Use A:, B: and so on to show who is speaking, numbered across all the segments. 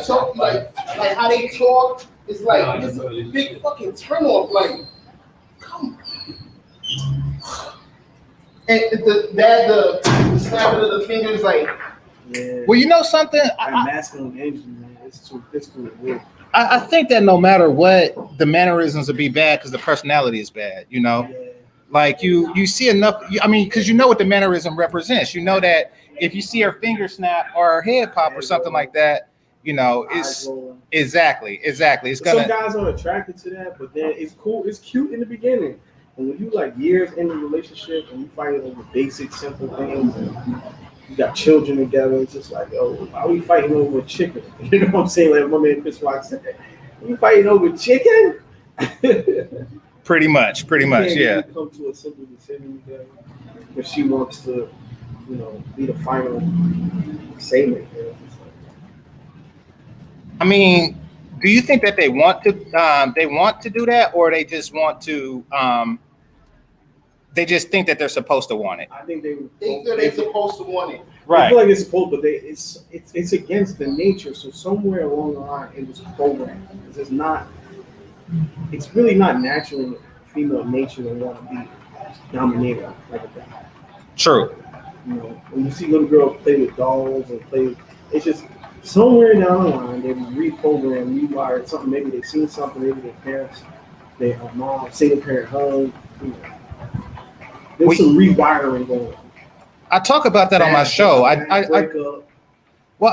A: talk, like how they talk, it's like it's a big fucking turn off. Like, come on. And the snapping of the fingers, like.
B: Yeah.
C: Well, you know something?
B: Masculine energy, man. It's too weird.
C: I think that no matter what, the mannerisms will be bad because the personality is bad. You know, like you see enough. I mean, because you know what the mannerism represents. You know that if you see her finger snap or her head pop or something like that, you know, it's exactly. It's gonna.
B: Some guys aren't attracted to that, but then it's cool. It's cute in the beginning. And when you like years in the relationship and you fight over basic, simple things, and you got children together, it's just like, oh, why are we fighting over chicken? You know what I'm saying? Like my man Chris Rock said, "You fighting over chicken?"
C: Pretty much, yeah.
B: Come to a simple decision together, but she wants to, you know, be the final say-maker.
C: I mean, do you think that they want to do that, or they just want to? They just think that they're supposed to want it.
B: I think they
A: feel they're supposed to want it.
C: Right.
B: I feel like it's supposed, but it's against the nature. So somewhere along the line, it was programmed. It's not. It's really not natural in female nature to want to be dominated like that.
C: True.
B: You know, when you see little girls play with dolls and play, it's just somewhere down the line they reprogram, rewired something. Maybe they've seen something. Maybe their parents, their mom, single parent hug. You know. There's some rewiring going on.
C: I talk about that on my show. I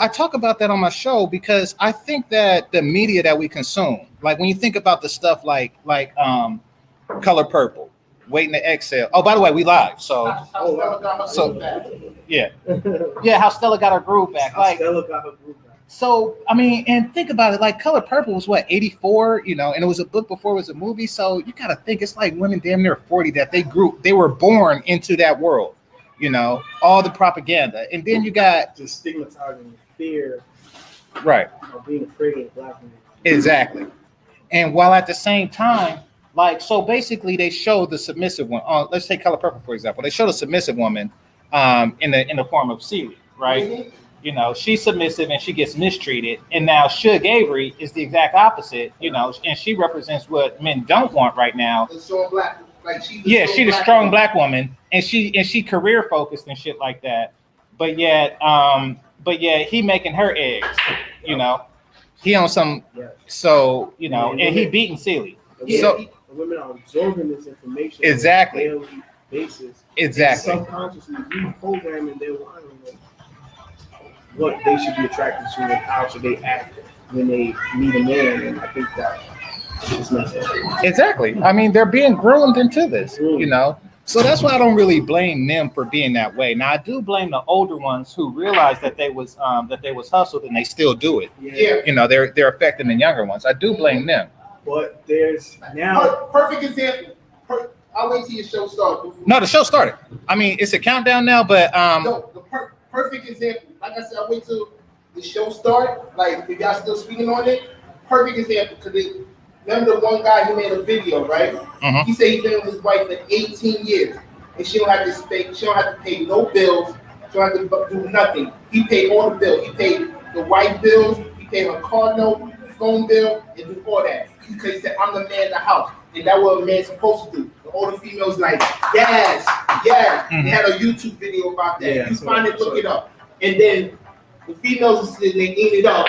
C: talk about that on my show because I think that the media that we consume, like when you think about the stuff like Color Purple, Waiting to Exhale. Oh, by the way, we live. So yeah, how Stella got her groove back.
B: Stella got her groove back.
C: So, I mean, and think about it, like Color Purple was what, 84, you know, and it was a book before it was a movie. So you got to think it's like women damn near 40 that they were born into that world, you know, all the propaganda. And then you got
B: just stigmatizing fear.
C: Right.
B: Of being afraid of black women.
C: Exactly. And while at the same time, like, so basically they show the submissive one. Let's take Color Purple, for example. They show the submissive woman in the form of Celie, right? Mm-hmm. You know, she's submissive and she gets mistreated. And now Suge Avery is the exact opposite, you know, and she represents what men don't want right now.
A: The strong black, like she's
C: the strong black woman, and she career focused and shit like that. But yet he making her eggs, you know. He on some, so you know, and he beating Celie.
B: So women are absorbing this information
C: exactly
B: on a daily basis.
C: Exactly.
B: Subconsciously reprogramming their mind what they should be attracted to and how should they act when they meet a man, and I think that just makes sense.
C: Exactly. I mean, they're being groomed into this, you know. So that's why I don't really blame them for being that way. Now I do blame the older ones who realized that they was hustled and they still do it.
A: Yeah.
C: You know, they're affecting the younger ones. I do blame them.
B: But there's now
A: perfect example. I'll wait till your show starts.
C: No, the show started. I mean, it's a countdown now, but
A: no, the perfect example. Like I said, I'll wait till the show start. Like if y'all still speaking on it, perfect example. Because remember the one guy who made a video, right?
C: Mm-hmm.
A: He said he's been with his wife for 18 years, and she don't have to pay no bills. She don't have to do nothing. He paid all the bills. He paid the wife bills. He paid her car note, phone bill, and do all that. Because he said, I'm the man in the house. And that's what a man's supposed to do. The older females like, yes. Mm-hmm. They had a YouTube video about that. You find it, look it up. And then the females are sitting there eating it up.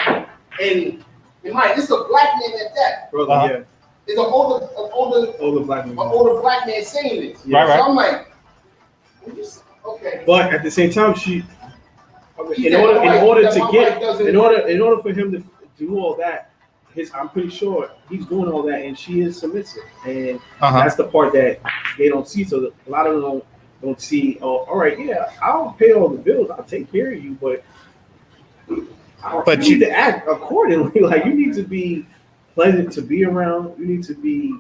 A: And mind, it's a black man at that.
B: Brother,
A: It's an older black man saying this.
C: Yeah. Right.
A: So I'm like, okay.
B: But at the same time, in order for him to do all that, I'm pretty sure he's doing all that, and she is submissive, and that's the part that they don't see. So a lot of them don't see. Oh, all right, yeah, I'll pay all the bills, I'll take care of you, but you need to act accordingly. Like you need to be pleasant to be around. You need to be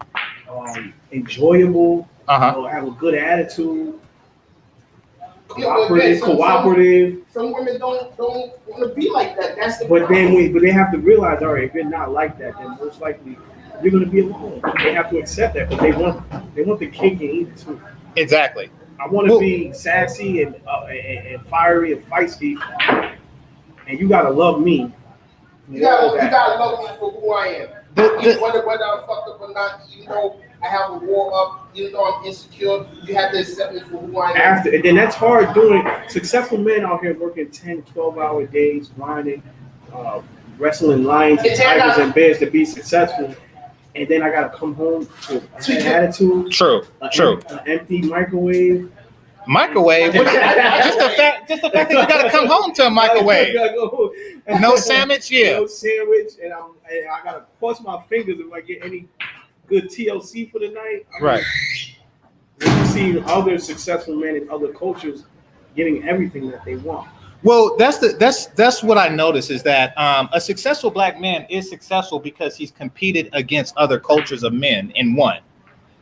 B: enjoyable. Have a good attitude. Cooperative.
A: Some women don't want to be like that. That's the
B: but they have to realize, all right, if you're not like that, then most likely you're going to be alone. They have to accept that, but they want the cake and eat it too.
C: Exactly.
B: I want to be sassy and fiery and feisty, and you got to love me
A: You gotta love me for who I am. Whether I'm fucked up or not, even though I have a wall up, even though I'm insecure, you have to accept me for who I am.
B: And then that's hard doing. Successful men out here working 10, 12-hour days, grinding, wrestling lions and tigers and bears to be successful. And then I gotta come home with an attitude.
C: True.
B: An empty microwave.
C: Just the fact that you gotta come home to a microwave. No sandwich,
B: No sandwich, and I gotta cross my fingers if I get any good TLC for the night.
C: Right.
B: You see other successful men in other cultures getting everything that they want.
C: Well, that's what I notice is that a successful black man is successful because he's competed against other cultures of men and won.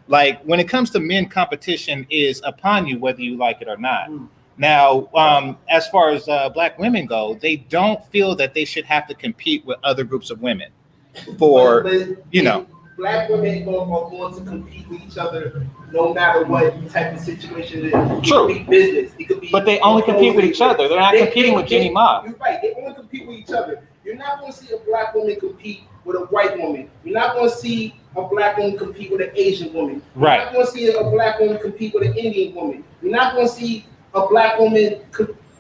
C: Like when it comes to men, competition is upon you whether you like it or not. Now, as far as black women go, they don't feel that they should have to compete with other groups of women for,
A: Black women are going to compete with each other no matter what type of situation it is.
C: True.
A: It could be business. It could be.
C: But they only compete with each other. They're not competing with Jenny Ma.
A: You're right. They only compete with each other. You're not going to see a black woman compete with a white woman. You're not going to see a black woman compete with an Asian woman.
C: Right.
A: You're not going to see a black woman compete with an Indian woman. You're not going to see a black woman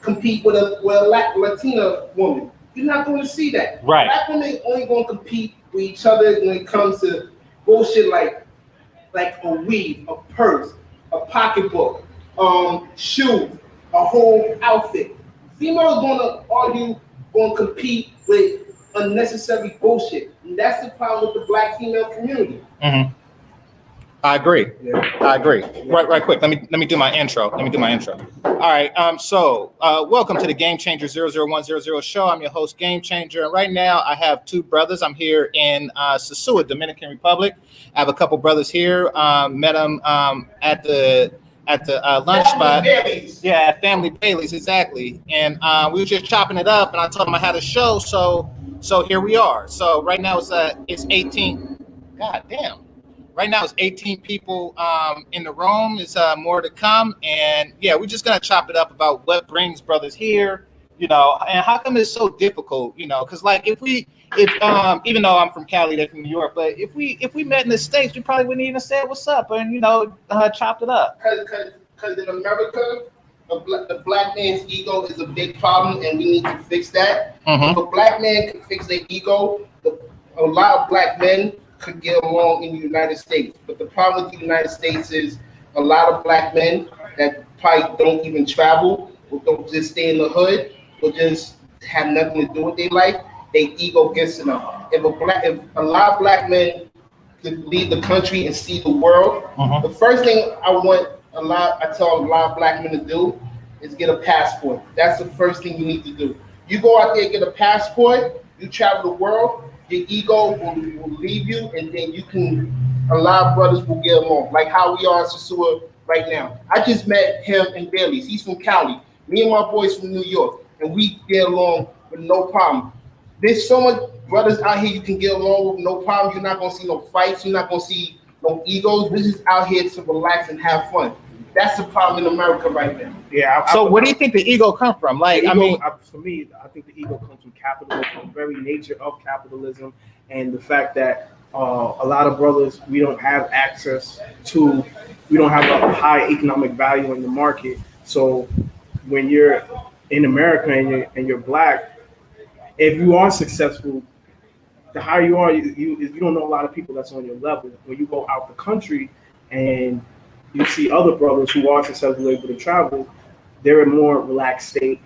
A: compete with a Latina woman. You're not going to see that.
C: Right.
A: Black women only going to compete with each other when it comes to bullshit like a weave, a purse, a pocketbook, shoes, a whole outfit. Females going to argue, going to compete with unnecessary bullshit. And that's the problem with the black female community.
C: Mm-hmm. I agree. Right quick. Let me do my intro. All right. So welcome to the GameChanger 00100 show. I'm your host, GameChanger. And right now I have two brothers. I'm here in Sosua, Dominican Republic. I have a couple brothers here. Met them at the lunch spot.
A: Bailey's.
C: Yeah, at Family Bailey's, exactly. And we were just chopping it up, and I told them I had a show. So here we are. So right now it's 18. God damn. Right now it's 18 people in the room. There's more to come, and yeah, we're just gonna chop it up about what brings brothers here, and how come it's so difficult, because like if even though I'm from Cali, they're from New York, but if we met in the States, we probably wouldn't even say what's up and chopped it up.
A: Because in America, the black man's ego is a big problem, and we need to fix that.
C: Mm-hmm.
A: If a black man can fix their ego, a lot of black men could get along in the United States. But the problem with the United States is a lot of black men that probably don't even travel, or don't just stay in the hood, or just have nothing to do with their life, their ego gets to them. If a lot of black men could leave the country and see the world,
C: mm-hmm.
A: the first thing I tell a lot of black men to do is get a passport. That's the first thing you need to do. You go out there and get a passport, you travel the world, your ego will leave you, and then a lot of brothers will get along, like how we are in Sosua right now. I just met him in Bailey's. He's from Cali. Me and my boys from New York, and we get along with no problem. There's so much brothers out here you can get along with no problem. You're not going to see no fights. You're not going to see no egos. We're just out here to relax and have fun. That's the problem in America right now.
B: Yeah.
C: So where do you think the ego come from? For
B: me, I think the ego comes from capitalism, the very nature of capitalism, and the fact that a lot of brothers, we don't have a high economic value in the market. So when you're in America and you're black, if you are successful, the higher you are, you don't know a lot of people that's on your level. When you go out the country and you see other brothers who are successful, able to travel, they're in a more relaxed state.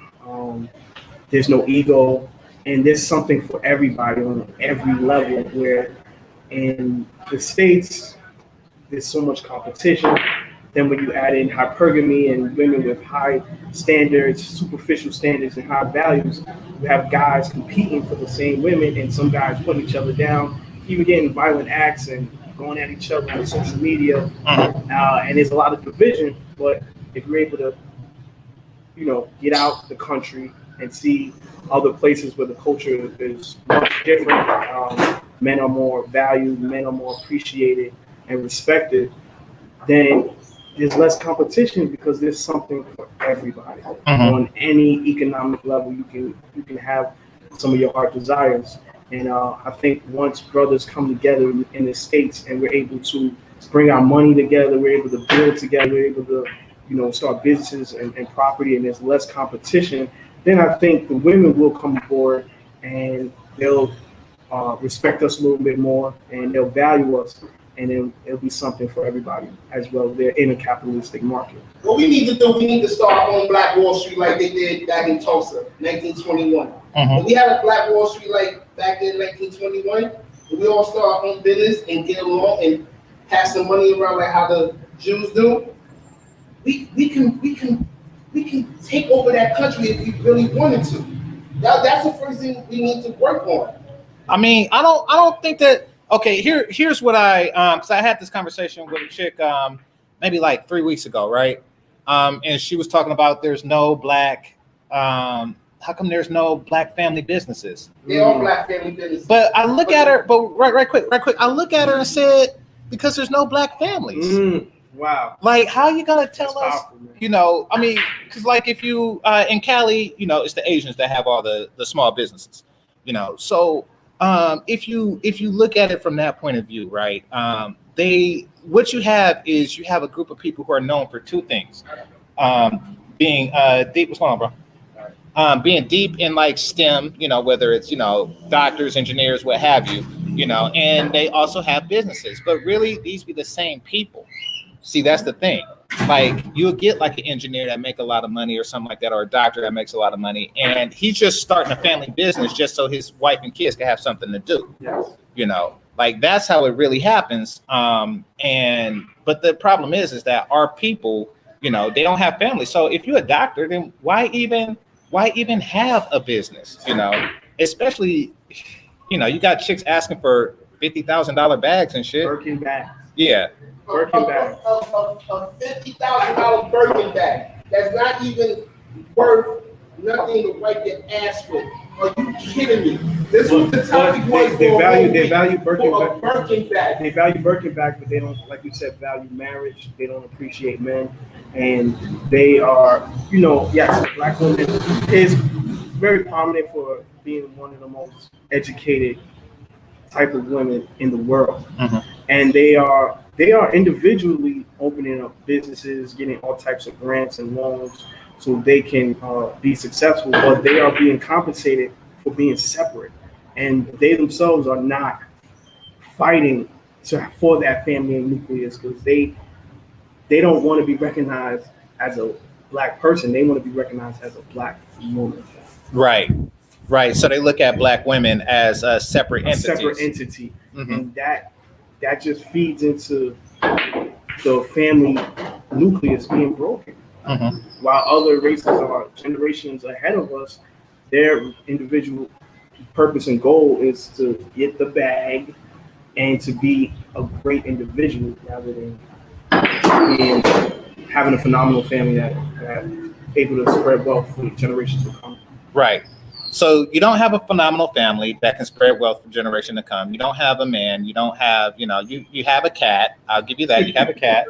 B: There's no ego, and there's something for everybody on every level, where in the States, there's so much competition. Then when you add in hypergamy and women with high standards, superficial standards and high values, you have guys competing for the same women, and some guys putting each other down, even getting violent acts and going at each other on social media. And there's a lot of division, but if you're able to, get out the country and see other places where the culture is much different, men are more valued, men are more appreciated and respected, then there's less competition because there's something for everybody. On any economic level. You can have some of your heart desires. And I think once brothers come together in the States and we're able to bring our money together, we're able to build together, we're able to, start businesses and property, and there's less competition, then I think the women will come aboard and they'll respect us a little bit more and they'll value us, and then it'll be something for everybody as well. They're in a capitalistic market.
A: What we need to do, we need to start on Black Wall Street like they did back in Tulsa, 1921. If we had a Black Wall Street like back in 1921, if we all start our own business and get along and pass some money around like how the Jews do, we can take over that country if we really wanted to. That's the first thing we need to work on.
C: I mean, I don't think that. Okay, here's what because I had this conversation with a chick maybe like 3 weeks ago, right? And she was talking about there's no black. How come there's no black family businesses?
A: They're all black family businesses.
C: But I look at her, but right quick. I look at her and said, because there's no black families.
B: Wow.
C: Like, how you gonna tell
B: That's
C: us?
B: powerful,
C: I mean, because like if you in Cali, it's the Asians that have all the small businesses. So if you look at it from that point of view, right? What you have is you have a group of people who are known for two things: being deep. What's going on, bro? Being deep in like STEM, whether it's doctors, engineers, what have you, and they also have businesses. But really, these be the same people. See, that's the thing. Like, you'll get like an engineer that make a lot of money or something like that, or a doctor that makes a lot of money, and he's just starting a family business just so his wife and kids can have something to do.
B: Yes.
C: Like that's how it really happens. But the problem is that our people, they don't have families. So if you're a doctor, then why even have a business? Especially, you got chicks asking for $50,000 bags and shit.
B: Birkin bags.
C: Yeah.
B: Birkin bag.
A: A $50,000 Birkin bag that's not even worth nothing to wipe your ass with. Are you kidding me? This was the topic was
B: they value Birkin
A: bag.
B: They value Birkin bag, but they don't, like you said, value marriage. They don't appreciate men, and they are, yes, black women is very prominent for being one of the most educated type of women in the world, and they are individually opening up businesses, getting all types of grants and loans so they can be successful, but they are being compensated for being separate, and they themselves are not fighting for that family nucleus because they don't want to be recognized as a black person. They want to be recognized as a black woman.
C: Right. So they look at black women as separate entities.
B: And that just feeds into the family nucleus being broken. While other races are generations ahead of us, their individual purpose and goal is to get the bag and to be a great individual rather than having a phenomenal family that able to spread wealth for generations to come.
C: Right. So you don't have a phenomenal family that can spread wealth for generation to come. You don't have a man. You don't have, you have a cat. I'll give you that. You have a cat.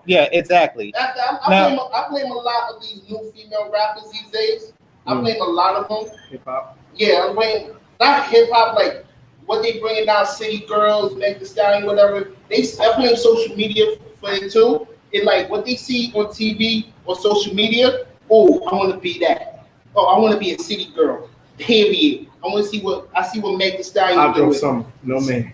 C: Yeah, exactly.
A: I blame a lot of these new female rappers these days. I blame a lot of them.
B: Hip hop.
A: Yeah, I blame not hip hop, like what they bringing down, City Girls, Meg Thee Stallion, whatever. I blame social media for it too. And like what they see on TV or social media. Oh, I want to be that. Oh, I want to be a city girl. Period. I want to see what Meg Thee Stallion
B: I'll do some. No man.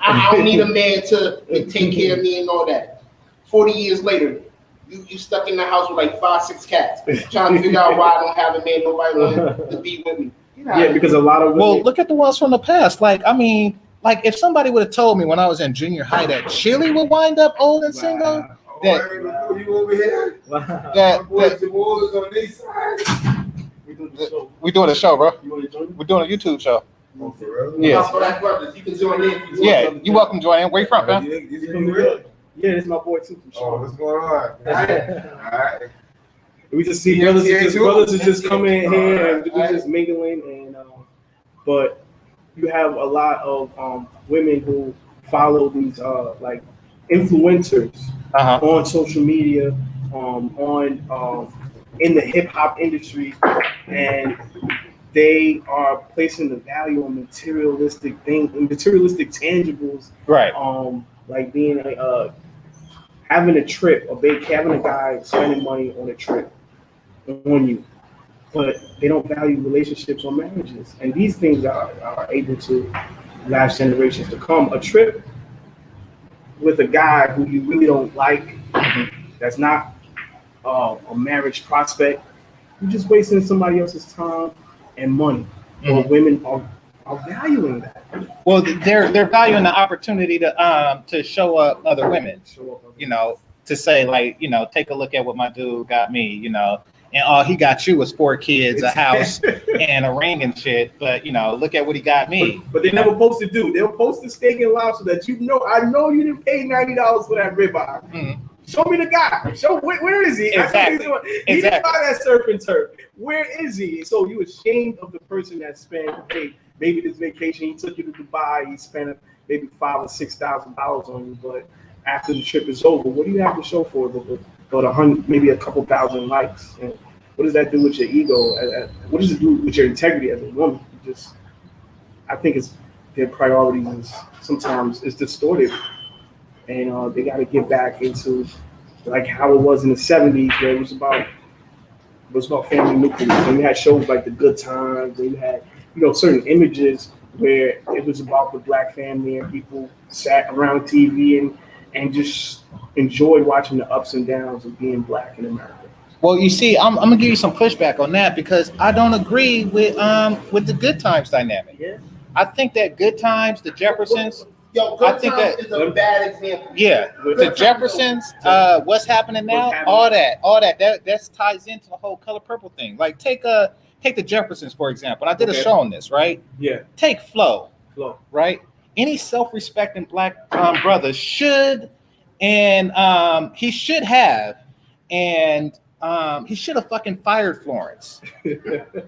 A: I don't need a man to take care of me and all that. 40 years later, you stuck in the house with like 5-6 cats, trying to figure out why I don't have a man. Nobody wants to be with me.
B: Yeah, because a lot of women.
C: Well, look at the ones from the past. Like if somebody would have told me when I was in junior high that Chili would wind up old and single.
D: You over here?
C: We're doing a show, bro.
B: You want to join?
C: We're doing a YouTube show.
D: Oh, for real?
C: Yes.
A: Black Brothers, you can join in.
C: Yeah, you're welcome to join in. Where you from, man?
B: Yeah, this is my boy too.
D: Oh, what's going on? All right.
B: We just see brothers are just coming in here and we're just mingling, and but you have a lot of women who follow these like influencers on social media, in the hip hop industry, and they are placing the value on materialistic things, materialistic tangibles.
C: Right.
B: Like being having a trip, having a guy spending money on a trip on you, but they don't value relationships or marriages. And these things are able to last generations to come. A trip with a guy who you really don't like, that's not a marriage prospect, you're just wasting somebody else's time and money. Or women are valuing that.
C: Well, they're valuing the opportunity to show up other women. You know, to say like, you know, take a look at what my dude got me. You know, and all he got you was 4 kids, a house, and a ring and shit. But you know, look at what he got me.
B: But they never post the dude. They'll post the steak and lobster that you know. I know you didn't pay $90 for that ribeye.
C: Mm-hmm.
B: Show me the guy. Where is he?
C: Exactly.
B: He didn't buy that surf and turf. Where is he? So you ashamed of the person that spent, hey, maybe this vacation he took you to Dubai, he spent maybe $5,000 or $6,000 on you, but after the trip is over, what do you have to show for it? But 100, maybe a couple thousand likes. And what does that do with your ego? What does it do with your integrity as a woman? I think their priorities sometimes is distorted. And they got to get back into like how it was in the 70s, where it was about family nucleus. And you had shows like The Good Times, and you had, you know, certain images where it was about the black family and people sat around TV and just enjoyed watching the ups and downs of being black in America.
C: Well, you see, I'm gonna give you some pushback on that because I don't agree with the Good Times dynamic.
B: Yeah.
C: I think that Good Times, the Jeffersons.
A: I think that is a bad example.
C: Yeah, the Jeffersons, what's happening now, all that ties into the whole Color Purple thing. Like take the Jeffersons for example. I did a show on this, right?
B: Yeah.
C: Take Flo, right? Any self-respecting black brother should, and he should have, and he should have fucking fired Florence.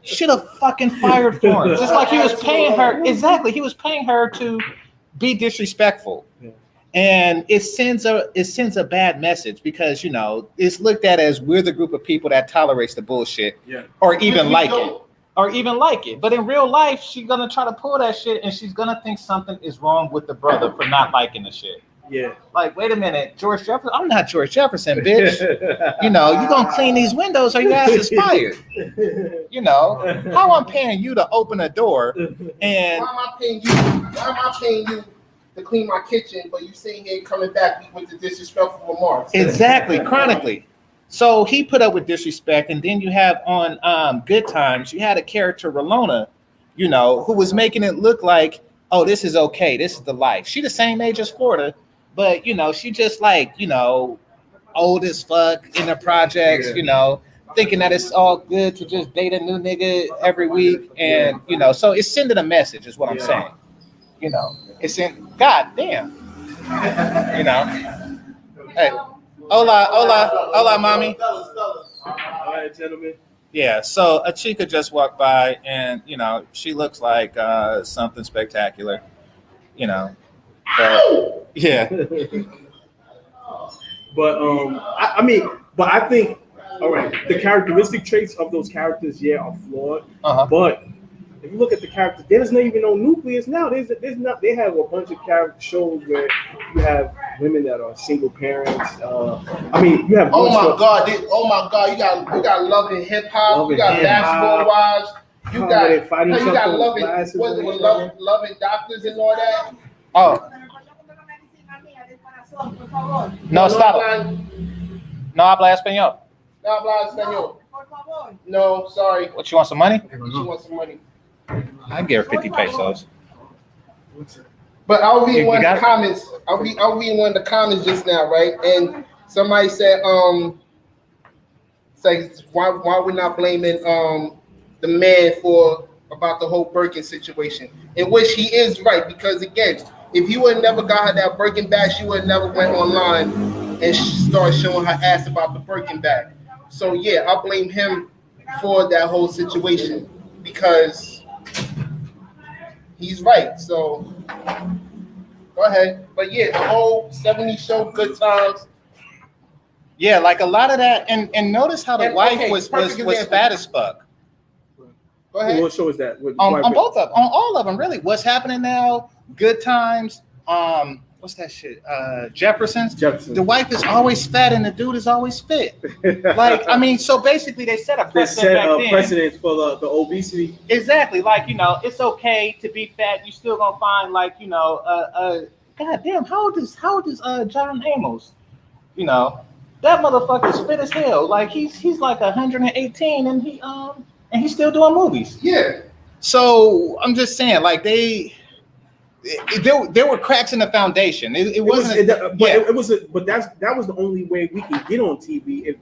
C: Should have fucking fired Florence. Just like he was paying her. Exactly, he was paying her to be disrespectful. Yeah. And it sends a bad message because, you know, it's looked at as we're the group of people that tolerates the bullshit, or even like it. But in real life, she's gonna try to pull that shit, and she's gonna think something is wrong with the brother for not liking the shit.
B: Yeah.
C: Like, wait a minute, George Jefferson? I'm not George Jefferson, bitch. You know, you gonna clean these windows or your ass is fired. You know, how I'm paying you to open a door and
A: why am I paying you to clean my kitchen, but you sitting here coming back with the disrespectful remarks?
C: Exactly, chronically. So he put up with disrespect, and then you have on Good Times, you had a character, Rolona, you know, who was making it look like, oh, this is okay, this is the life. She the same age as Florida, but you know, she just like, you know, old as fuck in the projects, you know, thinking that it's all good to just date a new nigga every week, and you know, so it's sending a message, is what I'm saying. You know, it's in God damn. You know, hey, hola, mommy.
B: All right, gentlemen.
C: Yeah, so a chica just walked by, and you know, she looks like something spectacular. You know, but, yeah.
B: But I think, all right, the characteristic traits of those characters, are flawed. But if you look at the characters, there's not even no nucleus now. There's not. They have a bunch of character shows where you have women that are single parents. You have.
A: Oh my God! You got loving hip hop. You got basketball wives. You got loving doctors and all that.
C: Oh. No, stop. No habla español.
A: No habla español. No, sorry.
C: What, you want some money?
A: She wants some money.
C: I give her 50 pesos.
A: But I'll read one of the comments. I'll read one of the comments just now, right? And somebody said, it's like why we're not blaming the man about the whole Birkin situation, in which he is right, because again, if he would have never got her that Birkin bag, she would have never went online and started showing her ass about the Birkin bag. So yeah, I blame him for that whole situation because he's right. So go ahead. But yeah, the whole 70s show, Good Times.
C: Yeah, like a lot of that, and notice how the wife was fat as fuck.
A: Go ahead.
B: What show is that?
C: On both of on all of them, really. What's happening now? Good Times. What's that shit? Jefferson's. The wife is always fat and the dude is always fit. Like, I mean, so basically they set a precedent back then.
B: Precedent for the obesity.
C: Exactly. Like, you know, it's okay to be fat. You still gonna find, like, you know, God damn, how old is John Amos? You know, that motherfucker's fit as hell. Like, he's like 118 and he's still doing movies.
A: Yeah.
C: So I'm just saying, like, there were cracks in the foundation. It wasn't.
B: But that was the only way we could get on TV.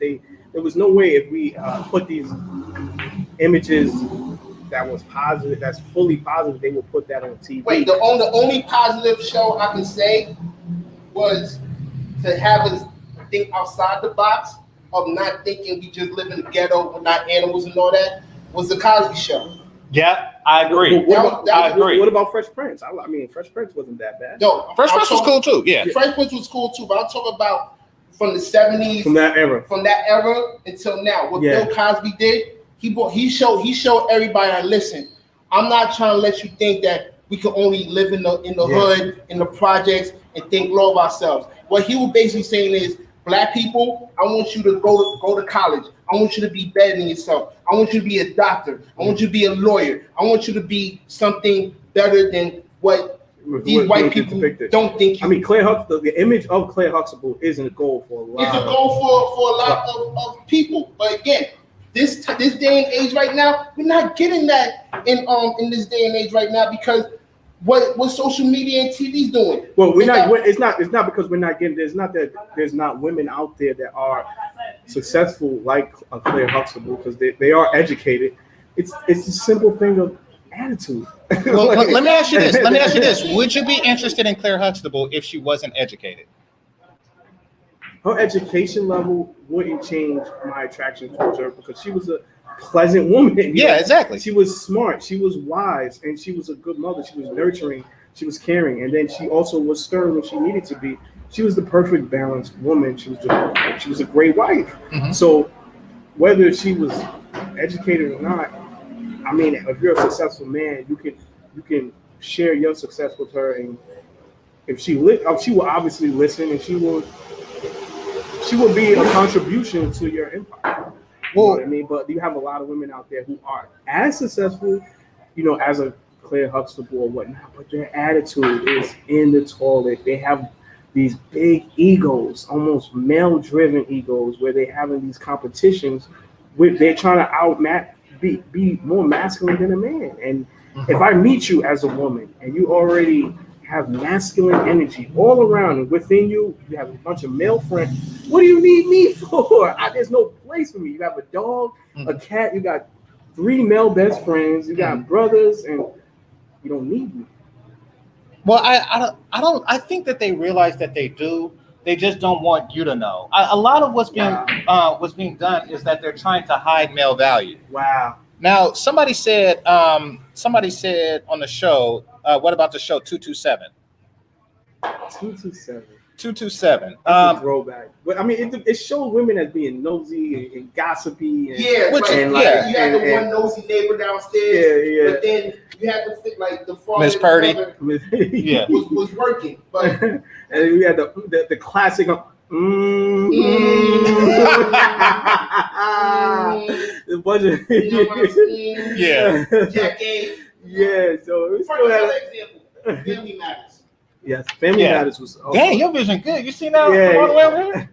B: There was no way if we put these images that was positive, that's fully positive, they would put that on TV.
A: Wait, the only positive show I can say was to have us think outside the box of not thinking we just live in the ghetto, we're not animals and all that, was the Cosby Show.
C: Yeah, I agree. I agree.
B: What about Fresh Prince? I mean, Fresh Prince wasn't that bad.
A: No,
C: Fresh Prince was cool too. Yeah,
A: Fresh Prince was cool too. But I'm talking about from the 70s,
B: from that era
A: until now. What Bill Cosby did, he showed everybody. Listen, I'm not trying to let you think that we can only live in the hood, in the projects, and think low of ourselves. What he was basically saying is, Black people, I want you to go to college. I want you to be better than yourself. I want you to be a doctor. I want you to be a lawyer. I want you to be something better than what these white people don't think you.
B: I mean, Claire Huxtable, the image of Claire Huxtable isn't a goal for a lot.
A: It's a goal for a lot of people. But again, this day and age right now, we're not getting that in this day and age right now because what social media and TV's doing.
B: Well, it's not because we're not getting. There's not women out there that are successful like Claire Huxtable because they are educated. It's a simple thing of attitude.
C: Well, let me ask you this. Would you be interested in Claire Huxtable if she wasn't educated?
B: Her education level wouldn't change my attraction towards her because she was a pleasant woman.
C: Yeah, exactly.
B: She was smart, she was wise, and she was a good mother. She was nurturing, she was caring, and then she also was stern when she needed to be. She was the perfect balanced woman. She was a great wife. Mm-hmm. So whether she was educated or not, I mean, if you're a successful man, you can share your success with her, and if she will obviously listen, and she will be a contribution to your empire. You know what I mean? But you have a lot of women out there who are as successful, you know, as a Claire Huxtable or whatnot, but their attitude is in the toilet. They have these big egos, almost male-driven egos, where they're having these competitions with they're trying to be more masculine than a man. And if I meet you as a woman and you already have masculine energy all around and within you, you have a bunch of male friends. What do you need me for? There's no place for me. You have a dog, a cat, you got 3 male best friends, you got brothers, and you don't need me.
C: Well, I think that they realize that they do. They just don't want you to know. A lot of what's being done is that they're trying to hide male value.
B: Wow.
C: Now, somebody said on the show, what about the show 227?
B: 227.
C: 227.
B: Throwback. But I mean, it showed women as being nosy and gossipy. And,
A: you had the one nosy neighbor downstairs.
B: Yeah.
A: But then you had to fit like the father.
C: Miss Purdy.
A: was working. But
B: and we had the classic. The budget.
C: Yeah.
A: Jackie.
B: Yeah. So we still
A: had an example. Family Matters.
B: Yes, Family Matters was.
C: Dang, your vision good. You see now? All the way over here?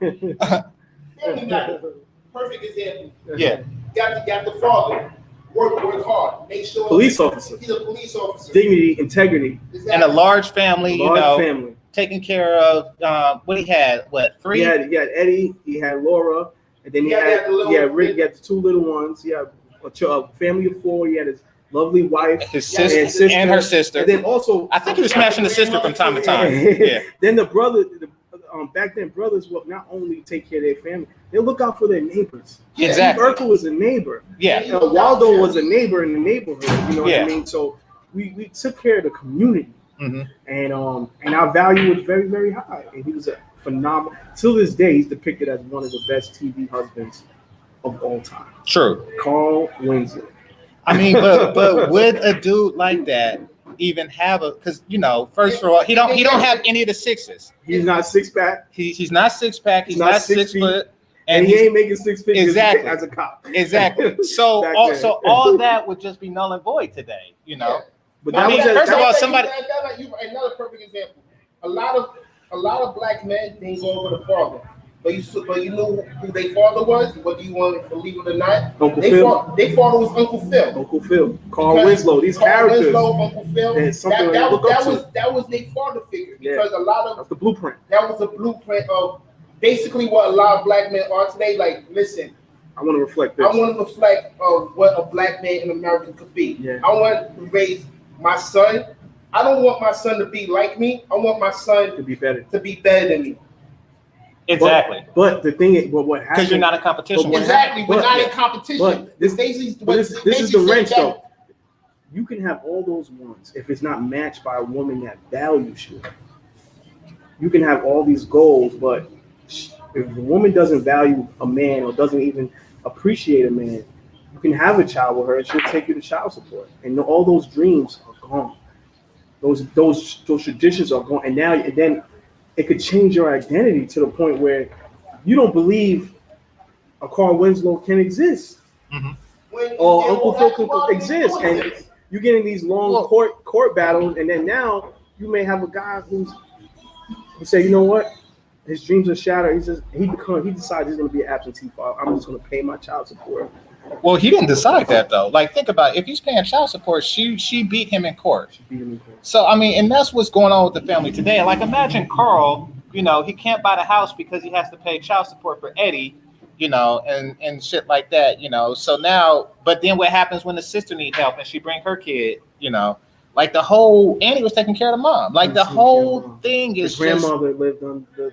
A: Family Matters. Perfect example.
C: Yeah.
A: Got the father. Work hard. Make sure.
B: Police officer.
A: He's a police officer.
B: Dignity, integrity.
A: Exactly.
C: And a large family.
B: Family.
C: Taking care of what he had. What 3?
B: He had Eddie. He had Laura, and then he had Rick. He had the 2 little ones. He had a family of 4. He had his lovely wife,
C: his sister, and her sister.
B: And then also,
C: I think he was smashing the sister from time to time. Yeah.
B: Then the brother, back then, brothers will not only take care of their family, they look out for their neighbors.
C: Exactly.
B: Urkel was a neighbor.
C: Yeah.
B: Waldo was a neighbor in the neighborhood. You know what I mean? So we took care of the community, and our value was very, very high. And he was a phenomenal. Till this day, he's depicted as one of the best TV husbands of all time.
C: True.
B: Carl Winslow.
C: I mean, but would a dude like that even have a? Because first of all, he don't have any of the sixes.
B: He's not six pack.
C: He's not six pack. He's not 6 foot.
B: And he ain't making 6 figures
C: exactly
B: as a cop.
C: Exactly. So all that would just be null and void today,
A: Yeah.
B: But
C: I mean, first of all, somebody.
A: Another perfect example. A lot of black men didn't go over the father, but you knew who their father was, whether you want to believe it or not.
B: Uncle Phil.
A: Their father was Uncle Phil.
B: Uncle Phil. Carl Winslow. These characters.
A: Winslow, Uncle Phil. That was their father figure because a lot of
B: that's the blueprint.
A: That was a blueprint of basically what a lot of black men are today. Like, listen,
B: I want to reflect this.
A: I want to reflect what a black man in America could be.
B: Yeah.
A: I want to raise my son. I don't want my son to be like me. I want my son
B: to be better
A: than me.
C: Exactly.
B: But the thing is, what happened?
C: Because you're not in competition.
A: Exactly. We're not in competition.
B: But this is the wrench, though. You can have all those ones if it's not matched by a woman that values you. You can have all these goals, but if a woman doesn't value a man or doesn't even appreciate a man, you can have a child with her and she'll take you to child support. And all those dreams are gone. Those traditions are gone. And then it could change your identity to the point where you don't believe a Carl Winslow can exist.
C: Mm-hmm.
B: Or Uncle Phil can exist. And you're getting these long court battles, and then now you may have a guy who say, you know what? His dreams are shattered. He decides he's going to be an absentee father. I'm just going to pay my child support.
C: Well, he didn't decide that though. Like, think about it. If he's paying child support, she beat him in court. So I mean, and that's what's going on with the family today. Like, imagine Carl. He can't buy the house because he has to pay child support for Eddie. And shit like that. So now, but then what happens when the sister needs help and she bring her kid? Like the whole Annie was taking care of the mom. Like the whole thing is
B: his grandmother lived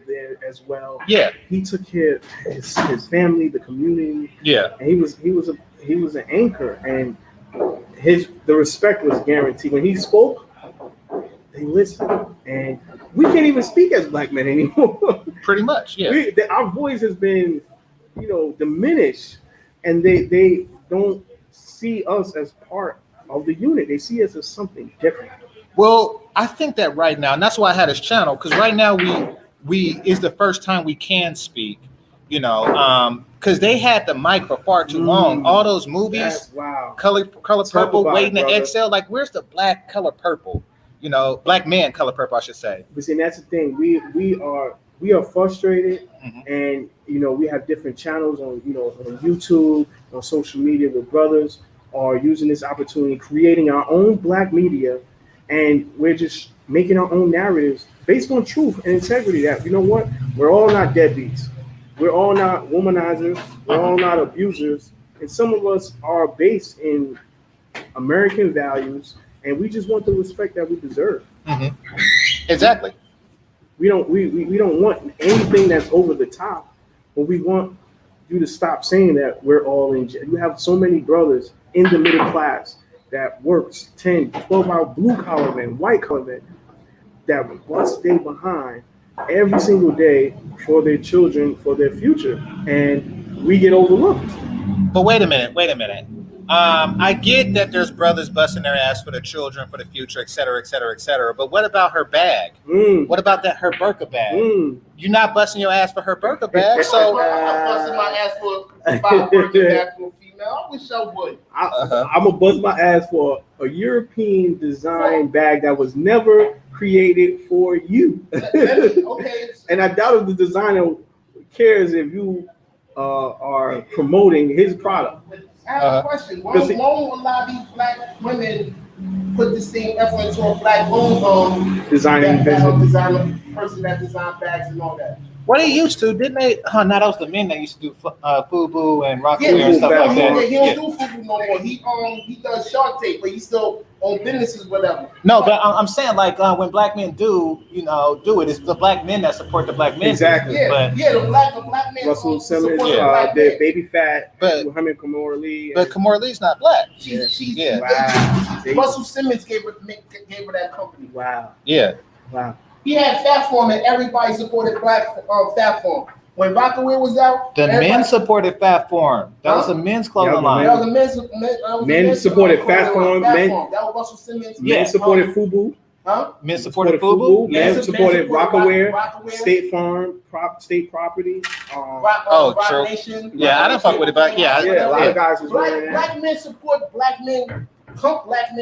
B: there as well.
C: Yeah,
B: he took care of his family, the community.
C: Yeah,
B: and he was an anchor, and the respect was guaranteed. When he spoke, they listened, and we can't even speak as black men anymore.
C: Pretty much, yeah.
B: Our voice has been, diminished, and they don't see us as part of the unit. They see us as something different.
C: Well, I think that right now, and that's why I had his channel, because right now we is the first time we can speak, because they had the mic for far too long. All those movies, color purple, waiting to exhale. Like, where's the black color purple? Black man color purple, I should say.
B: But see, that's the thing. We are frustrated, and we have different channels on on YouTube, on social media with brothers are using this opportunity, creating our own black media, and we're just making our own narratives based on truth and integrity. That we're all not deadbeats, we're all not womanizers, we're all not abusers, and some of us are based in American values, and we just want the respect that we deserve.
C: Exactly.
B: We don't want anything that's over the top, but we want you to stop saying that we're all in jail. You have so many brothers in the middle class that works 10, 12-hour blue-collar men, white-collar men, that bust day behind every single day for their children, for their future, and we get overlooked.
C: But wait a minute. I get that there's brothers busting their ass for the children, for the future, et cetera, et cetera, et cetera. But what about her bag? What about her burqa bag? You're not busting your ass for her burqa bag. So
A: I'm busting my ass for a burqa bag for a female. I wish I would.
B: I'm gonna bust my ass for a European design bag that was never created for you.
A: Okay.
B: And I doubt if the designer cares if you are promoting his product.
A: I have a question. Why won't a lot of these black women put the same effort into a black-owned
B: designer
A: person that design bags and all that?
C: Well, they used to, didn't they? That was the men that used to do FUBU and Rock and stuff like that.
A: He don't do FUBU no more. He does Shark Tape, but he still own businesses, whatever.
C: No, but I'm saying, like, when black men do it, it's the black men that support the black men.
B: Exactly.
A: The black men.
B: Russell Simmons, Baby Fat, Muhammad Kamora Lee.
C: But Kamora Lee's not black.
B: Wow.
A: Russell Simmons gave her that company.
B: Wow.
C: Yeah.
B: Wow.
A: He had Fat Form, and everybody supported Black Fat Form. When Rockaway was out,
C: The men supported Fat Farm. That was a men's clothing line.
A: That was a
B: men supported Fat Farm.
A: That was Russell Simmons.
B: Men supported FUBU.
A: Huh?
C: Men supported FUBU.
B: Men supported Rockaway,
A: Rockaway,
B: State Farm, State Property.
A: Rock
C: true.
A: Nation.
C: Yeah, I didn't fuck with it, but yeah,
B: a lot of guys was wearing that.
A: Black men support black men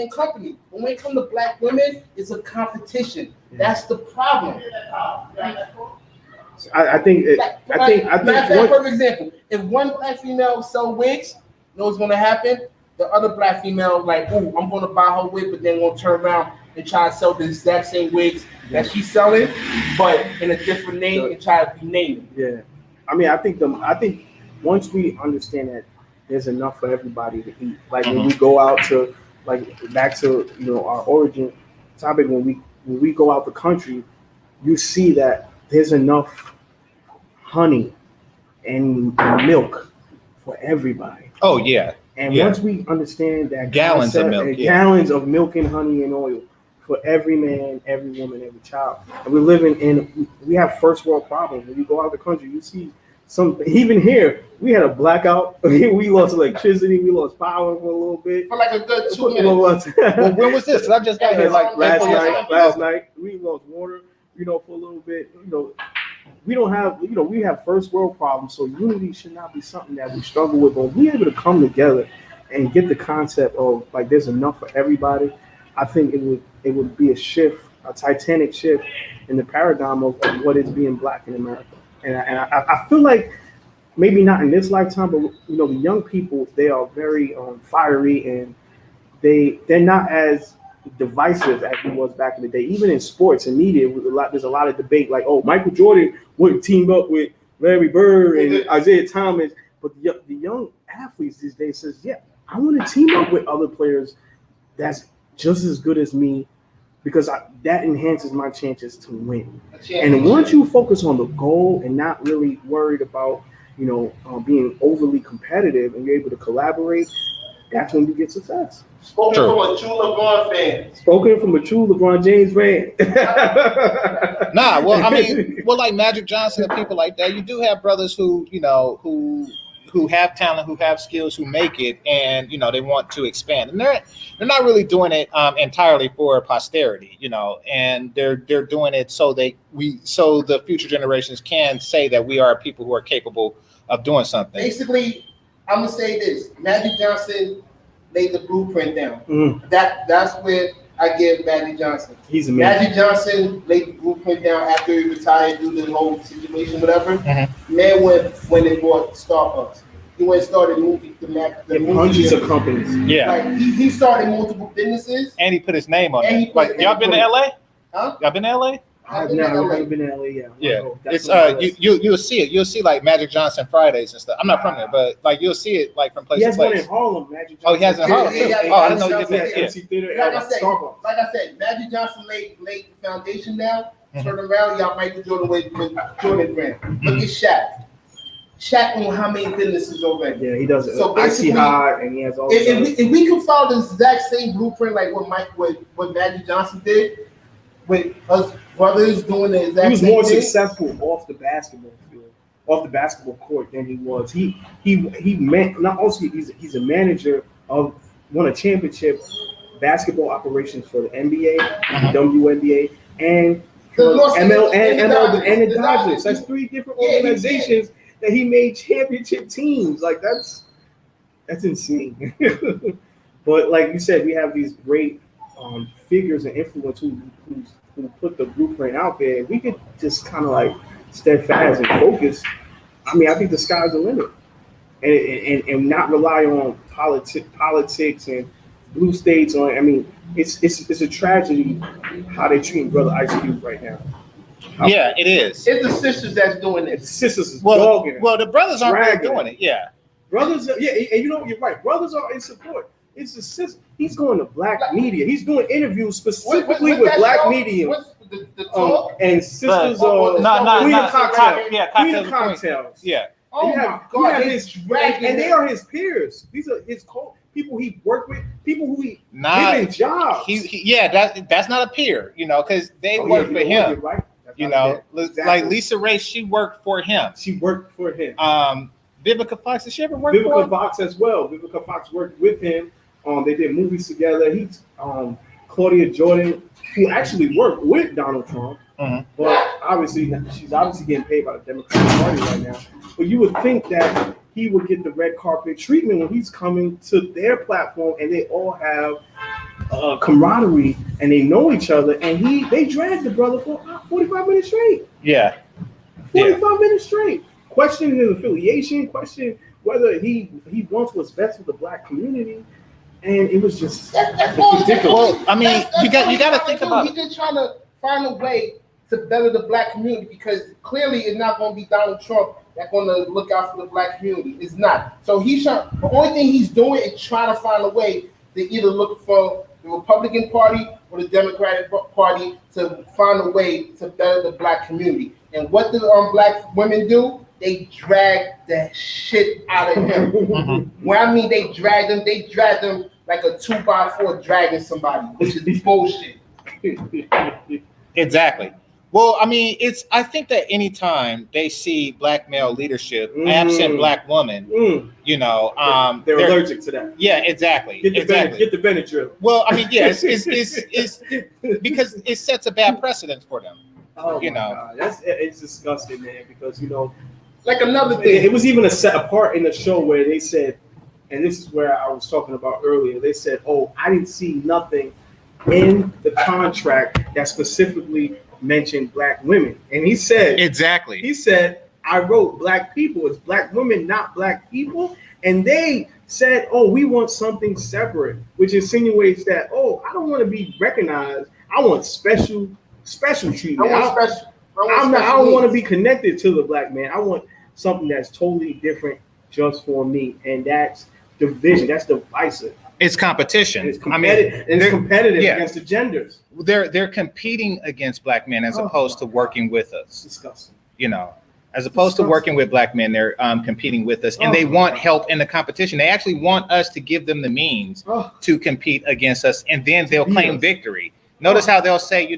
A: company. When it comes to black women, it's a competition. That's the problem.
B: I think.
A: For example, if one black female sell wigs, you know what's going to happen? The other black female like, ooh, I'm going to buy her wig, but then going to turn around and try to sell the exact same wigs that she's selling, but in a different name and try to rename it.
B: Yeah, I mean, I think once we understand that there's enough for everybody to eat, like when we go out to, like back to our origin topic, when we go out the country, you see that there's enough honey and milk for everybody.
C: Oh yeah.
B: And once we understand that
C: gallons of milk,
B: gallons of milk and honey and oil for every man, every woman, every child, and we're living we have first world problems. When you go out of the country, you see even here, we had a blackout. We lost electricity. We lost power for a little bit.
A: For like a good 2 minutes.
C: Well, when was this? I just got here like
B: last night. We lost water, for a little bit. We don't have, we have first world problems. So unity should not be something that we struggle with. But we're able to come together and get the concept of like there's enough for everybody. I think it would be a shift, a titanic shift in the paradigm of what is being black in America. And I feel like maybe not in this lifetime, but the young people, they are very fiery, and they're not as divisive as he was back in the day. Even in sports and media, there's a lot of debate. Like, oh, Michael Jordan wouldn't team up with Larry Bird and Isaiah Thomas, but the young athletes these days says, yeah, I want to team up with other players that's just as good as me, because that enhances my chances to win. And once you focus on the goal and not really worried about, being overly competitive, and you're able to collaborate, that's when you get success.
A: Spoken from a true LeBron fan.
B: Spoken from a true LeBron James fan.
C: Nah, well, I mean, like Magic Johnson and people like that, you do have brothers who have talent, who have skills, who make it, and they want to expand, and they're not really doing it entirely for posterity, and they're doing it so the future generations can say that we are people who are capable of doing something.
A: Basically, I'm gonna say this: Magic Johnson laid the blueprint down. That's where I give Magic Johnson.
B: He's amazing.
A: Magic Johnson laid the blueprint down after he retired due to the whole situation, whatever. Man went when they bought Starbucks. He went and started the
B: hundreds of companies.
C: Yeah.
A: Like he started multiple businesses.
C: And he put his name on it. Like, y'all been to LA?
A: Huh?
C: Y'all been to LA?
B: I've never been to LA yet.
C: Yeah. It's you'll see it. You'll see like Magic Johnson Fridays and stuff. I'm not from there, but like you'll see it like from place to place.
B: He has one in Harlem, Magic Johnson.
C: Oh, he has it in Harlem too. I didn't know he did that.
A: Like I said, Magic Johnson laid the foundation down. Turn around, y'all Michael Jordan with Jordan Brand. Look at Shaq. Shaq on how many businesses already.
B: Yeah, he does it.
A: So
B: Icy Hot, and he has all.
A: If we can follow the exact same blueprint like what Magic Johnson did, with us brothers doing the exact same thing.
B: He was more successful off the basketball field, off the basketball court than he was. He's a manager of won a championship basketball operations for the NBA, the WNBA, and the Dodgers. That's three different organizations that he made championship teams. Like that's insane. But like you said, we have these great figures and influence who put the blueprint out there. We could just kind of like steadfast and focus. I mean, I think the sky's the limit, and not rely on politics and blue states. I mean, it's a tragedy how they treat Brother Ice Cube right now.
C: Yeah, it is.
A: It's the sisters that's doing it.
B: The sisters is dogging it.
C: Well, the brothers aren't really doing it. Yeah,
B: brothers. Yeah, and you're right. Brothers are in support. It's the sister. He's going to black media. He's doing interviews specifically with black media.
A: The talk?
B: And sisters are Queen of Cocktails.
C: Yeah.
A: Oh my God!
B: And they are his peers. These are his people he worked with, people who he given jobs.
C: That's not a peer, because they work for him.
B: Right?
C: You know, like Lisa Ray, she worked for him.
B: She worked for him.
C: Vivica Fox, did she ever work for him?
B: Vivica Fox as well. Vivica Fox worked with him. They did movies together. He's Claudia Jordan, who actually worked with Donald Trump. But obviously, she's obviously getting paid by the Democratic Party right now. But you would think that he would get the red carpet treatment when he's coming to their platform, and they all have camaraderie and they know each other. And they dragged the brother for 45 minutes straight.
C: Yeah,
B: 45 minutes straight. Questioning his affiliation, questioning whether he wants what's best for the black community. And it was just ridiculous.
C: Well, I mean, you got to think about
A: it. He's just trying to find a way to better the black community, because clearly it's not going to be Donald Trump that's going to look out for the black community. It's not. So the only thing he's doing is trying to find a way to either look for the Republican Party or the Democratic Party to find a way to better the black community. And what do black women do? They drag the shit out of him. When I mean they drag them like a 2x4 dragging somebody, which is bullshit.
C: Exactly. Well, I mean, I think that anytime they see black male leadership, absent black woman, you know,
B: they're allergic to that.
C: Yeah, exactly.
B: Get the Benadryl.
C: Well, I mean, yeah, it's because it sets a bad precedent for them.
B: Oh,
C: you know,
B: God. It's disgusting, man. Because
A: like another thing,
B: it was even a part in the show where they said, and this is where I was talking about earlier. They said, "Oh, I didn't see nothing in the contract that specifically mentioned black women." And he said,
C: exactly.
B: He said, "I wrote black people. It's black women, not black people." And they said, "Oh, we want something separate," which insinuates that, "Oh, I don't want to be recognized. I want special treatment. I don't want to be connected to the black man. I want something that's totally different just for me." And that's division. That's divisive.
C: It's competition.
B: It's competitive. It's competitive against the genders.
C: They're competing against black men as opposed to working with us.
B: Disgusting.
C: You know, as opposed to working with black men, they're competing with us, and they want help in the competition. They actually want us to give them the means to compete against us, and then they'll claim victory. Notice how they'll say,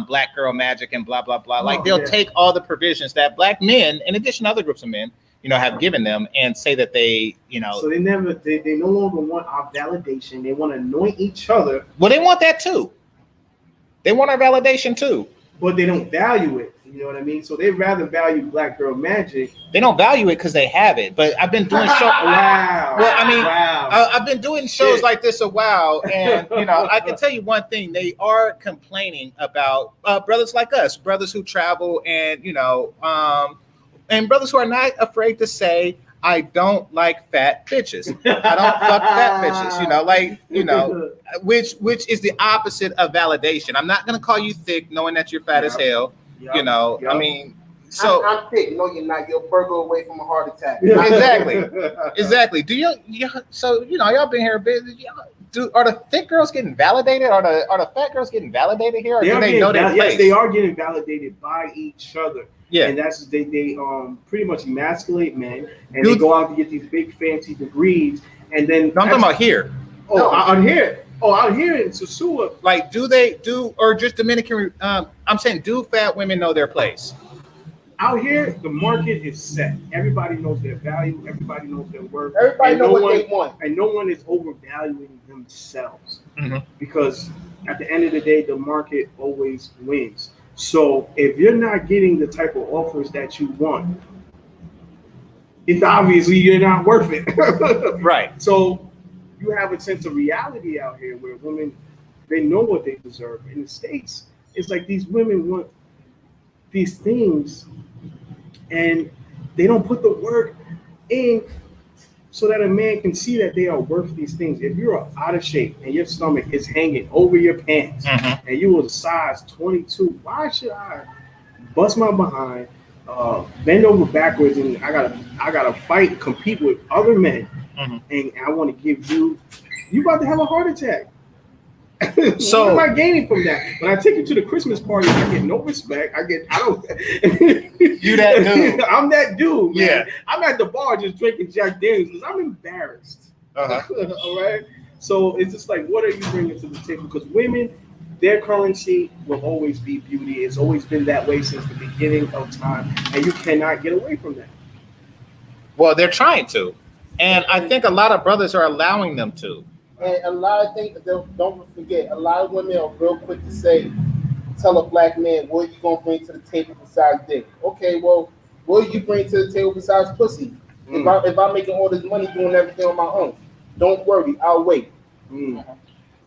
C: black girl magic and blah, blah, blah. Like they'll take all the provisions that black men, in addition to other groups of men, have given them, and say that they.
B: So they no longer want our validation. They want to anoint each other.
C: Well, they want that too. They want our validation too.
B: But they don't value it. You know what I mean? So they rather value black girl magic.
C: They don't value it because they have it. But I've been doing shows.
B: Wow.
C: Well, I mean, I've been doing shows like this a while, and I can tell you one thing: they are complaining about brothers like us, brothers who travel, and and brothers who are not afraid to say, "I don't like fat bitches. I don't fuck fat bitches." Which is the opposite of validation. I'm not gonna call you thick, knowing that you're fat as hell. I mean, so
A: I'm thick. No, you're not. You're a burger away from a heart attack.
C: Exactly. Do y'all been here a bit? Are the thick girls getting validated? Are the fat girls getting validated here? Or do they know their place?
B: Yes, they are getting validated by each other.
C: Yeah,
B: and that's they pretty much emasculate men, and they go out to get these big fancy degrees, and then
C: I'm talking about here.
B: Out here. Oh, out here in Sosua.
C: Like, or just Dominican? I'm saying, do fat women know their place?
B: Out here, the market is set. Everybody knows their value. Everybody knows their worth.
A: Everybody knows what they want.
B: And no one is overvaluing themselves. Because at the end of the day, the market always wins. So if you're not getting the type of offers that you want, it's obviously you're not worth it.
C: Right.
B: So you have a sense of reality out here where women, they know what they deserve. In the States, it's like these women want these things and they don't put the work in so that a man can see that they are worth these things. If you're out of shape and your stomach is hanging over your pants and you were a size 22, why should I bust my behind, bend over backwards, and I gotta fight, compete with other men, and I want to give you about to have a heart attack. So what am I gaining from that? When I take you to the Christmas party, I get no respect. I don't.
C: You that dude?
B: I'm that dude. Man.
C: Yeah.
B: I'm at the bar just drinking Jack Daniels because I'm embarrassed. All right. So it's just like, what are you bringing to the table? Because women their currency will always be beauty. It's always been that way since the beginning of time, and you cannot get away from that.
C: Well, they're trying to, and I think a lot of brothers are allowing them to.
A: And a lot of things, don't forget, a lot of women are real quick to say, tell a black man, what are you going to bring to the table besides dick? Okay, well, what do you bring to the table besides pussy? If I'm making all this money doing everything on my own, don't worry, I'll wait.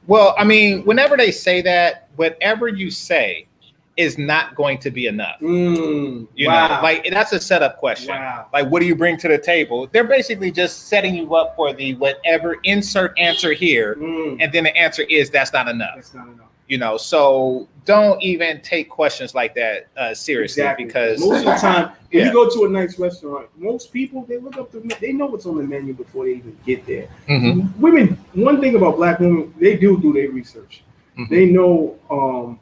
C: Well, I mean, whenever they say that, whatever you say is not going to be enough. You know, like that's a setup question. Like, what do you bring to the table? They're basically just setting you up for the whatever insert answer here, and then the answer is that's not enough.
B: That's not enough.
C: You know, so don't even take questions like that seriously, because
B: most of the time, when you go to a nice restaurant, most people they look up they know what's on the menu before they even get there. Women, one thing about black women, they do their research. They know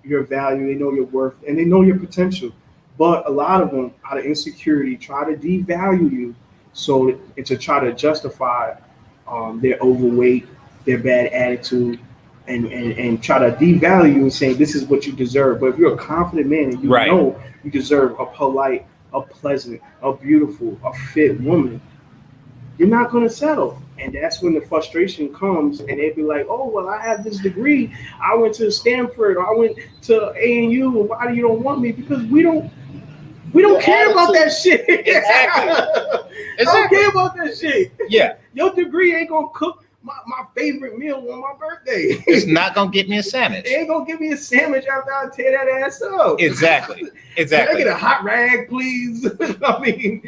B: your value, they know your worth, and they know your potential. But a lot of them, out of insecurity, try to devalue you, so to try to justify their overweight, their bad attitude. And try to devalue you and saying this is what you deserve. But if you're a confident man and you know you deserve a polite, a pleasant, a beautiful, a fit woman, you're not going to settle. And that's when the frustration comes, and they'd be like, oh, well, I have this degree. I went to Stanford, or I went to A&U. Why do you don't want me? Because we don't care about that shit.
C: Exactly.
B: I don't care about that shit.
C: Yeah.
B: Your degree ain't going to cook my favorite meal on my birthday.
C: It's not gonna get me a sandwich.
B: It ain't gonna give me a sandwich after I tear that ass up.
C: Exactly.
B: Can I get a hot rag, please? I mean,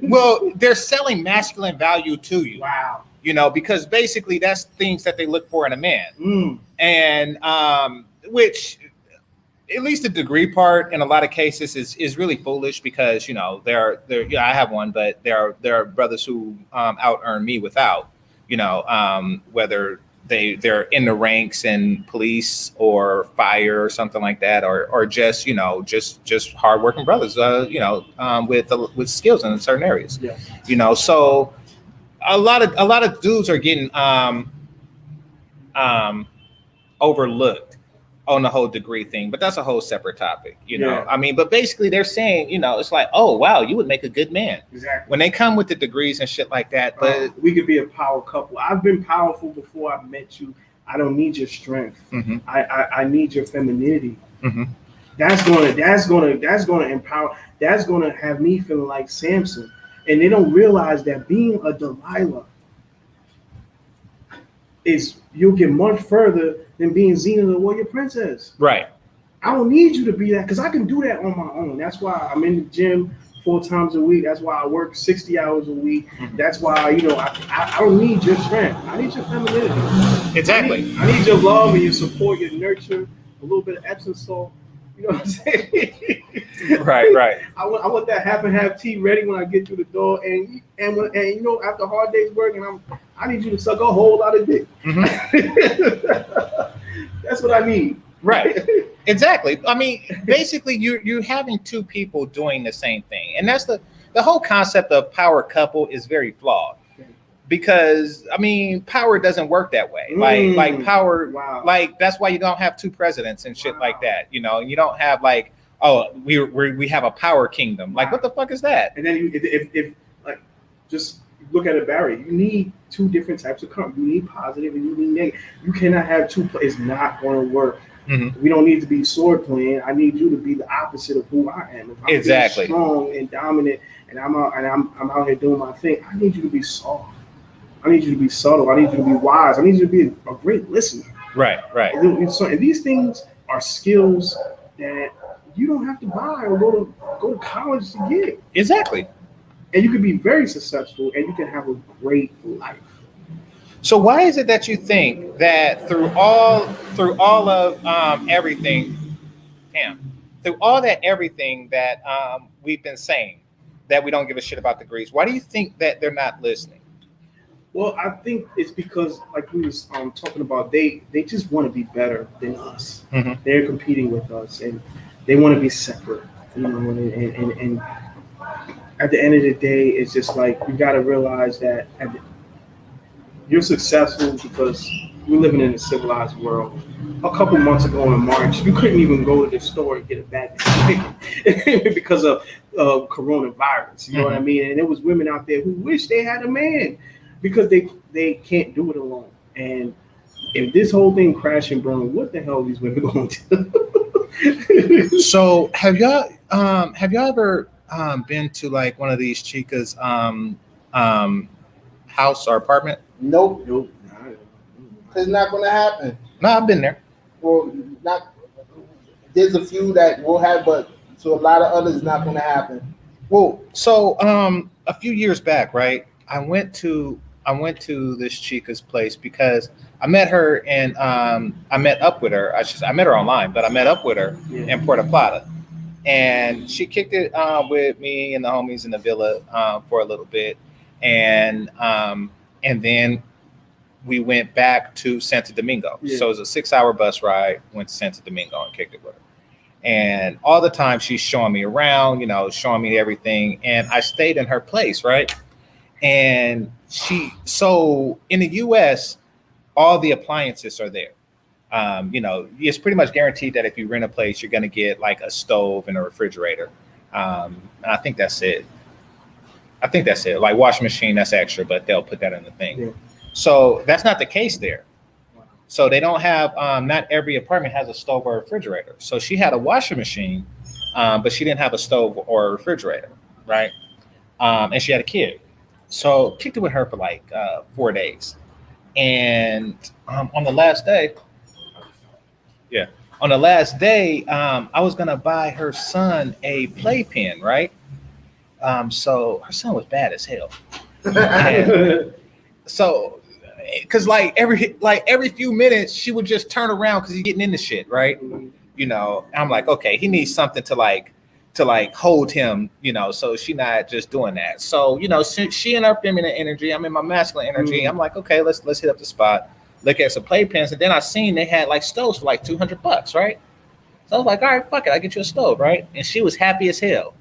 C: well, they're selling masculine value to you.
B: Wow.
C: You know, because basically that's things that they look for in a man. And which, at least the degree part in a lot of cases is really foolish, because, you know, I have one, but there are brothers who out earn me without. You know, whether they're in the ranks in police or fire or something like that, or just, you know, just hardworking brothers, you know, with skills in certain areas.
B: Yeah.
C: You know, so a lot of dudes are getting overlooked on the whole degree thing, but that's a whole separate topic, you know. I mean, but basically they're saying, you know, it's like, oh wow, you would make a good man.
B: Exactly.
C: When they come with the degrees and shit like that. But
B: we could be a power couple. I've been powerful before I met you. I don't need your strength. I need your femininity. That's gonna empower. That's gonna have me feeling like Samson. And they don't realize that being a Delilah you'll get much further than being Xena the Warrior Princess.
C: Right.
B: I don't need you to be that, because I can do that on my own. That's why I'm in the gym 4 times a week. That's why I work 60 hours a week. That's why, you know, I don't need your strength. I need your femininity.
C: Exactly.
B: I need your love and your support, your nurture, a little bit of Epsom salt. You know what I'm saying?
C: Right.
B: I want that half and half tea ready when I get through the door, and you know, after a hard day's work, and I need you to suck a whole lot of dick. That's what I need.
C: Right. Exactly. I mean, basically, you're having two people doing the same thing, and that's the whole concept of power couple is very flawed. Because I mean, power doesn't work that way. Like power, like that's why you don't have two presidents and shit like that. You know, you don't have like, oh, we have a power kingdom. Like, what the fuck is that?
B: And then if like, just look at it, Barry. You need two different types of company. You need positive and you need negative. You cannot have two. It's not going to work. We don't need to be sword playing. I need you to be the opposite of who I am. If I'm
C: exactly
B: strong and dominant, and I'm out here doing my thing, I need you to be soft. I need you to be subtle. I need you to be wise. I need you to be a great listener.
C: Right.
B: And these things are skills that you don't have to buy or go to college to get.
C: Exactly.
B: And you can be very successful, and you can have a great life.
C: So why is it that you think that through all of everything, through all that everything that we've been saying, that we don't give a shit about degrees, why do you think that they're not listening?
B: Well, I think it's because, like we was talking about, they just want to be better than us. They're competing with us, and they want to be separate. You know, and at the end of the day, it's just like you got to realize that you're successful because we're living in a civilized world. A couple months ago in March, you couldn't even go to the store and get a bag of chicken because of coronavirus. You know what I mean? And there was women out there who wish they had a man because they can't do it alone. And if this whole thing crash and burn, what the hell are these women going to do?
C: So have y'all ever been to like one of these chicas house or apartment?
A: Nope.
B: Nope.
A: It's not gonna happen.
C: No, I've been there.
A: Well, not. There's a few that will have, but to a lot of others, it's not gonna happen.
C: Well, so a few years back, right? I went to this chica's place because I met her and I met up with her. I met her online, but I met up with her in Puerto Plata, and she kicked it with me and the homies in the villa for a little bit, and then we went back to Santo Domingo. So it was a 6-hour bus ride. Went to Santo Domingo and kicked it with her. And all the time she's showing me around, showing me everything. And I stayed in her place, right? And so in the US, all the appliances are there. It's pretty much guaranteed that if you rent a place, you're going to get like a stove and a refrigerator. And I think that's it. Like washing machine, that's extra, but they'll put that in the thing. Yeah. So that's not the case there. So they don't have, not every apartment has a stove or a refrigerator. So she had a washing machine, but she didn't have a stove or a refrigerator, right? And she had a kid. So kicked it with her for like 4 days. And on the last day, I was going to buy her son a playpen, right? So her son was bad as hell. And so, because like every few minutes she would just turn around because he's getting into shit, right? I'm like, okay, he needs something to like hold him, so she not just doing that. So she in her feminine energy, I'm in my masculine energy. I'm like, okay, let's hit up the spot, look at some playpens, and then I seen they had like stoves for like $200, right? So I was like, all right, fuck it, I get you a stove, right? And she was happy as hell.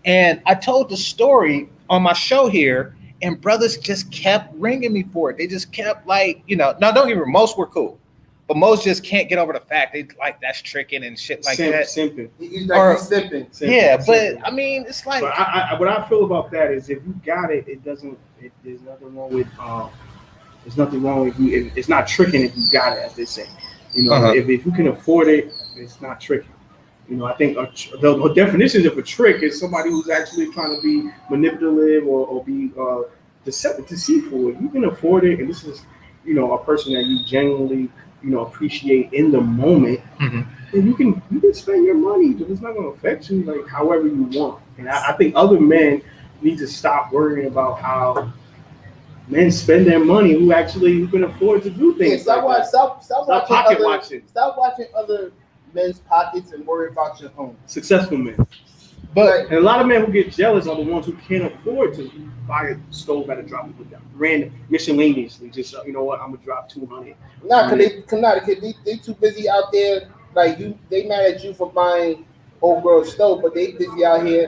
C: And I told the story on my show here. And brothers just kept ringing me for it. They just kept like, now don't get me wrong, most were cool. But most just can't get over the fact they like that's tricking and shit like that.
B: Simping.
A: He's simping.
C: Yeah, but I mean, it's like.
B: But what I feel about that is if you got it, there's nothing wrong with there's nothing wrong with you. It's not tricking if you got it, as they say. If you can afford it, it's not tricking. I think the definition of a trick is somebody who's actually trying to be manipulative or be deceitful. If you can afford it, and this is, a person that you genuinely, appreciate in the moment, then you can spend your money. It's not going to affect you like however you want. And I think other men need to stop worrying about how men spend their money who can afford to do things.
A: Stop watching other men's pockets and worry about your home.
B: Successful men. And a lot of men who get jealous are the ones who can't afford to buy a stove at a drop of a dime. Random, miscellaneously, just I'm gonna drop $200.
A: Because they too busy out there. Like they mad at you for buying old girl stove, but they busy out here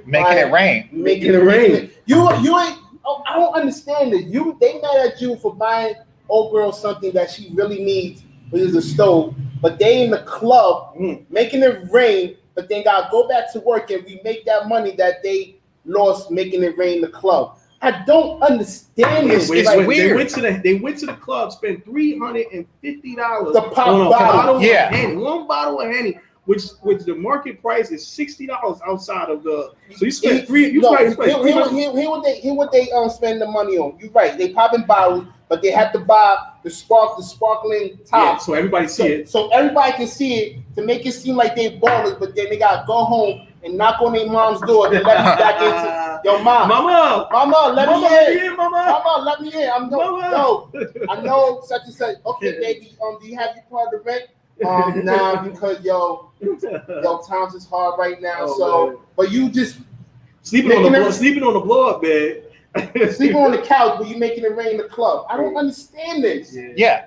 C: making it rain.
A: Making it rain. You ain't. Oh, I don't understand it. They mad at you for buying old girl something that she really needs, which is a stove. But they in the club making it rain, but they gotta go back to work and remake that money that they lost making it rain in the club. I don't understand this. It's like
B: weird. They went to the club, spent $350
A: the pop
B: on a bottle of Henny, one bottle of Henny, which the market price is $60 outside of the. So you spent three. Here
A: what they spend the money on. You're right. They popping bottles, but they have to buy the sparkling top,
B: so everybody see it.
A: So everybody can see it to make it seem like they ballers, but then they gotta go home and knock on their mom's door to let me back into your mom. Mama, let me in. Mama, let me in. I know such and such. Okay, baby. Do you have your part of the rent? Nah, because times is hard right now. Man. But you just
B: sleeping on the blow up bed.
A: Sleeping on the couch, but you making it rain in the club. I don't understand this.
C: Yeah.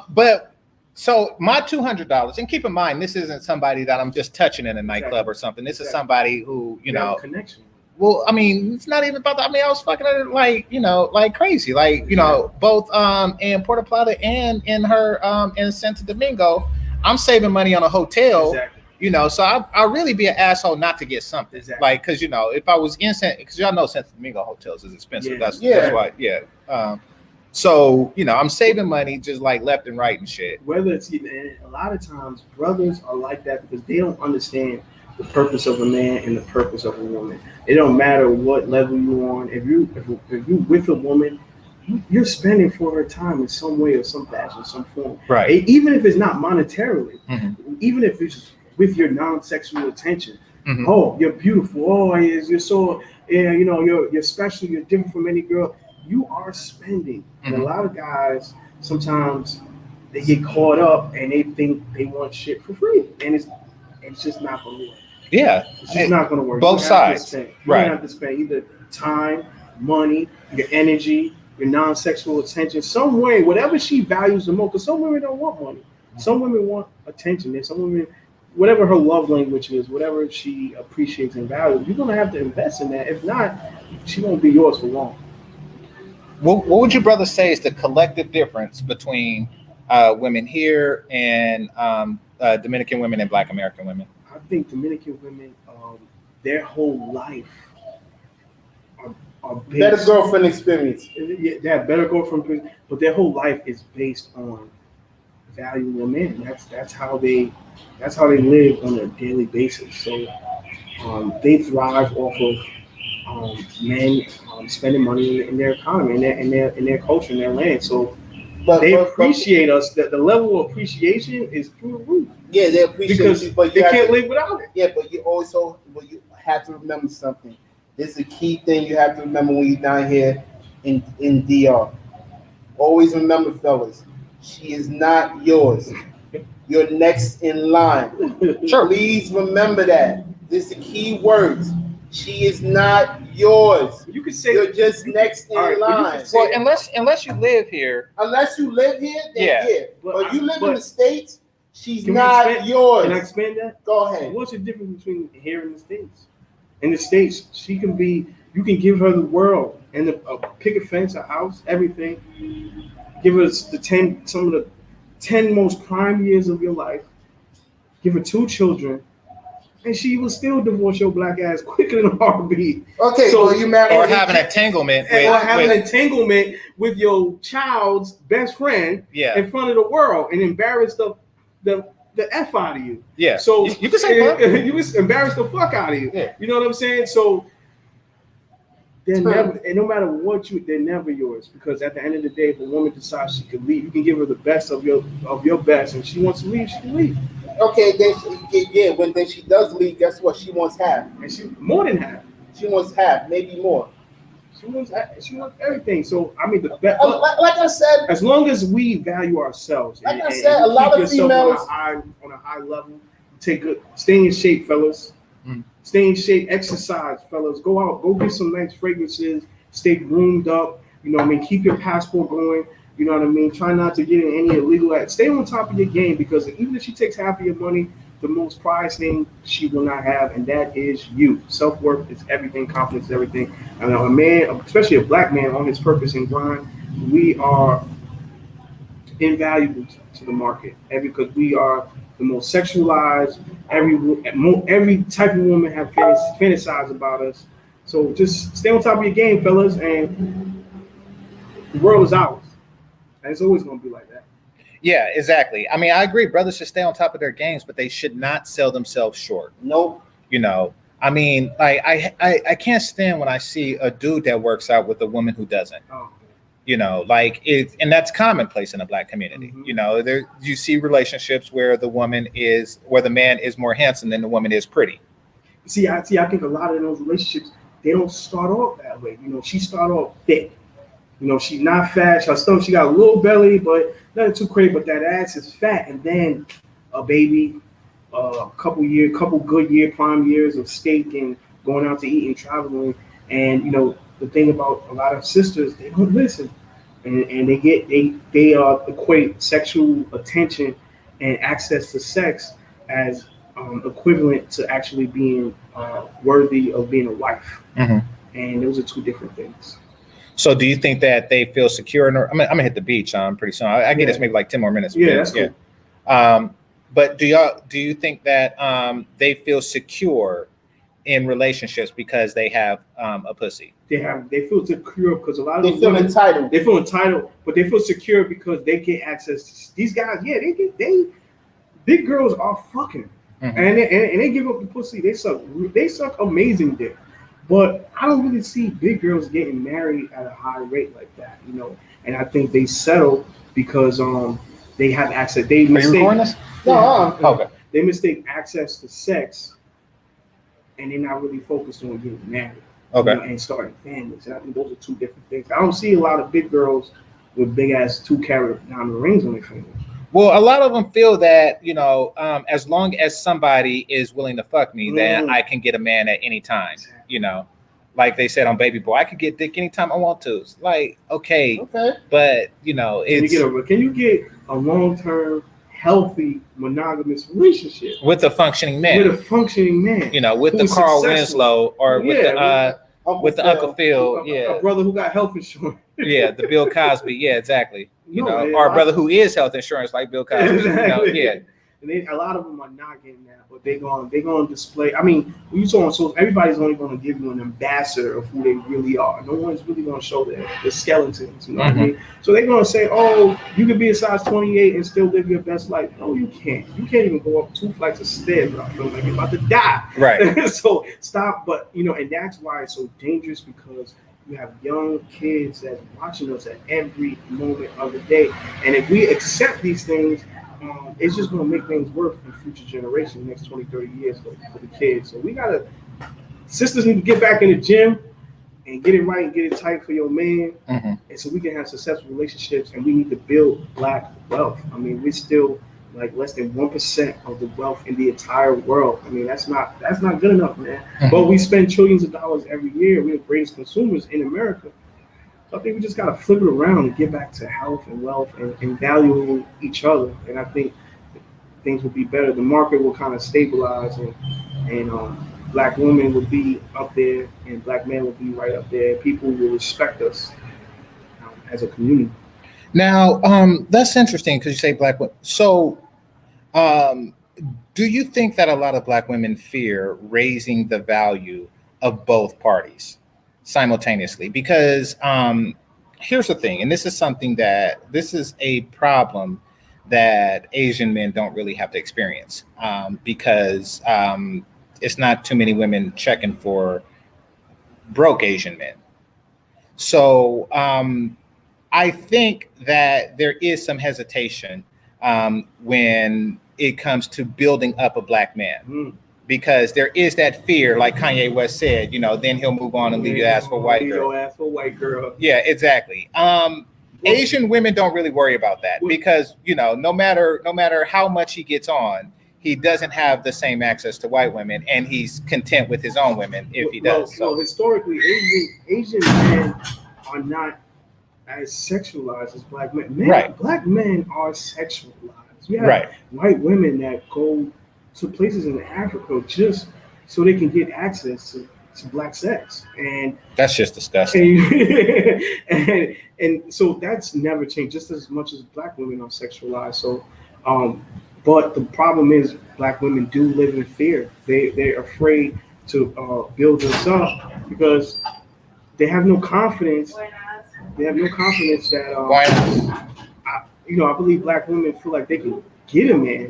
C: But so my $200, and keep in mind, this isn't somebody that I'm just touching in a nightclub or something. This is somebody who,
B: connection.
C: Well, I mean, it's not even about that. I mean, I was fucking her like, like crazy. Like, both in Puerto Plata and in her in Santo Domingo, I'm saving money on a hotel.
B: Exactly.
C: So I'll really be an asshole not to get something.
B: Exactly.
C: Like, because if I was in because y'all know Santo Domingo hotels is expensive. That's why, so I'm saving money just like left and right and shit.
B: Whether it's and a lot of times brothers are like that because they don't understand the purpose of a man and the purpose of a woman. It don't matter what level you're on. If you with a woman, you're spending for her time in some way or some fashion, some form.
C: Right.
B: Even if it's not monetarily, even if it's just with your non-sexual attention. Mm-hmm. Oh, you're beautiful. Oh, you're so you're special. You're different from any girl. You are spending. Mm-hmm. And a lot of guys sometimes they get caught up and they think they want shit for free, and it's just not going to work.
C: Yeah,
B: it's just not going to work.
C: Both sides.
B: You have to spend either time, money, your energy, your non-sexual attention, some way, whatever she values the most. Because some women don't want money. Some women want attention. And some women, whatever her love language is, whatever she appreciates and values, you're going to have to invest in that. If not, she won't be yours for long.
C: What would your brother say is the collective difference between women here and Dominican women and Black American women?
B: I think Dominican women, their whole life are based,
A: better girlfriend experience.
B: Yeah, they have better girlfriend, but their whole life is based on valuing a man. That's how they live on a daily basis. So they thrive off of men spending money in their economy, in their culture, in their land. So they appreciate us. That the level of appreciation is through the roof.
A: Yeah, they appreciate
B: because
A: you, but
B: they can't live without it.
A: Yeah, but you have to remember something. This is a key thing you have to remember when you're down here in DR. Always remember, fellas, she is not yours. You're next in line.
C: Sure.
A: Please remember that. This is the key words. She is not yours.
B: You can say
A: you're just next in line.
C: Well, unless you live here.
A: Unless you live here, then yeah. But you live in the States, she's
B: not
A: yours.
B: Can I expand that?
A: Go ahead.
B: What's the difference between here and the States? In the States, you can give her the world and a picket fence, a house, everything. Give her some of the 10 most prime years of your life. Give her 2 children. And she will still divorce your black ass quicker than a heartbeat.
A: Okay, so you married
C: or have an entanglement
B: with your child's best friend in front of the world and embarrass the F out of you.
C: Yeah.
B: So
C: you can say fuck.
B: You can embarrass the fuck out of you.
C: Yeah.
B: You know what I'm saying? So they're never, and no matter what they're never yours, because at the end of the day, if a woman decides she could leave, you can give her the best of your best, and she wants to leave, she can leave.
A: Okay, when she does leave, guess what? She wants half.
B: And she more than half.
A: She wants half, maybe more.
B: She wants everything. So I mean, the best.
A: Like I said,
B: as long as we value ourselves,
A: like I said, a lot of females
B: on a high level, stay in shape, fellas. Stay in shape, exercise, fellas. Go out, go get some nice fragrances. Stay groomed up. You know what I mean? Keep your passport going. You know what I mean? Try not to get in any illegal acts. Stay on top of your game, because even if she takes half of your money, the most prized thing she will not have, and that is you. Self-worth is everything. Confidence is everything. And a man, especially a black man, on his purpose and grind, we are invaluable to the market. Because we are the most sexualized. Every type of woman have fantasize about us. So just stay on top of your game, fellas, and the world is ours. And it's always going to be like that.
C: Yeah, exactly. I mean, I agree. Brothers should stay on top of their games, but they should not sell themselves short.
A: Nope.
C: I mean, like I can't stand when I see a dude that works out with a woman who doesn't.
B: Oh.
C: And that's commonplace in the Black community. Mm-hmm. There you see relationships where the man is more handsome than the woman is pretty.
B: See, I think a lot of those relationships, they don't start off that way. She start off thick. She's not fat. She got a little belly, but nothing too crazy. But that ass is fat, and then a baby, couple good prime years of steak and going out to eat and traveling, and the thing about a lot of sisters, they don't listen, and they equate sexual attention and access to sex as equivalent to actually being worthy of being a wife.
C: Mm-hmm.
B: And those are two different things.
C: So do you think that they feel secure? I'm gonna hit the beach pretty soon. I get this maybe like 10 more minutes.
B: Yeah, that's cool.
C: But do you think that they feel secure in relationships because they have a pussy?
B: They feel secure because a lot of
A: They feel entitled.
B: They feel entitled, but they feel secure because they get access to these guys. Yeah, they big girls are fucking,
C: Mm-hmm.
B: and they give up the pussy. They suck amazing dick. But I don't really see big girls getting married at a high rate like that, you know. And I think they settle because they have access. They mistake.
C: Are you recording this?
A: No.
C: Okay.
B: They mistake access to sex, and they're not really focused on getting married.
C: Okay.
B: You know, and starting families. And I think those are two different things. I don't see a lot of big girls with big ass 2-carat diamond rings on their fingers.
C: Well, a lot of them feel that, you know, as long as somebody is willing to fuck me, then I can get a man at any time. You know, like they said on Baby Boy, I could get dick anytime I want to. It's like, okay, but you know, it's
B: can you get a long-term, healthy, monogamous relationship
C: with a functioning man?
B: With a functioning man,
C: you know, with the Carl Winslow or with the Uncle Phil,
B: a brother who got health insurance.
C: Yeah, the Bill Cosby. Yeah, exactly. You know,
B: man,
C: our brother who is health insurance like Bill Cosby.
B: Exactly.
C: You know, yeah.
B: And a lot of them are not getting that, but they're going to display. I mean, when you saw on social, everybody's only going to give you an ambassador of who they really are. No one's really going to show the skeletons. You know what I mean? So they're going to say, "Oh, you can be a size 28 and still live your best life." No, you can't. You can't even go up 2 flights of stairs without feeling like you're about to die.
C: Right.
B: So stop. But you know, and that's why it's so dangerous because you have young kids that's watching us at every moment of the day, and if we accept these things. It's just going to make things worse for future generations, next 20, 30 years for the kids. So sisters need to get back in the gym and get it right and get it tight for your man.
C: Mm-hmm.
B: And so we can have successful relationships, and we need to build Black wealth. I mean, we're still like less than 1% of the wealth in the entire world. I mean, that's not good enough, man. Mm-hmm. But we spend trillions of dollars every year. We're the greatest consumers in America. So I think we just got to flip it around and get back to health and wealth and valuing each other. And I think things will be better. The market will kind of stabilize, and Black women will be up there, and Black men will be right up there. People will respect us as a community.
C: Now, that's interesting because you say Black women. So, do you think that a lot of Black women fear raising the value of both parties simultaneously? Because here's the thing, and this is a problem that Asian men don't really have to experience because it's not too many women checking for broke Asian men. So I think that there is some hesitation when it comes to building up a Black man. Because there is that fear, like Kanye West said, you know, then he'll move on and leave your ass for white girl. Yeah, exactly. Asian women don't really worry about that because, you know, no matter how much he gets on, he doesn't have the same access to white women, and he's content with his own women if he does.
B: So historically, Asian men are not as sexualized as Black men.
C: Right.
B: Black men are sexualized. You have white women that go to places in Africa just so they can get access to Black sex, and
C: that's just disgusting.
B: And so that's never changed, just as much as Black women are sexualized. So, but the problem is Black women do live in fear. They're afraid to build this up because they have no confidence. They have no confidence that I believe Black women feel like they can get a man.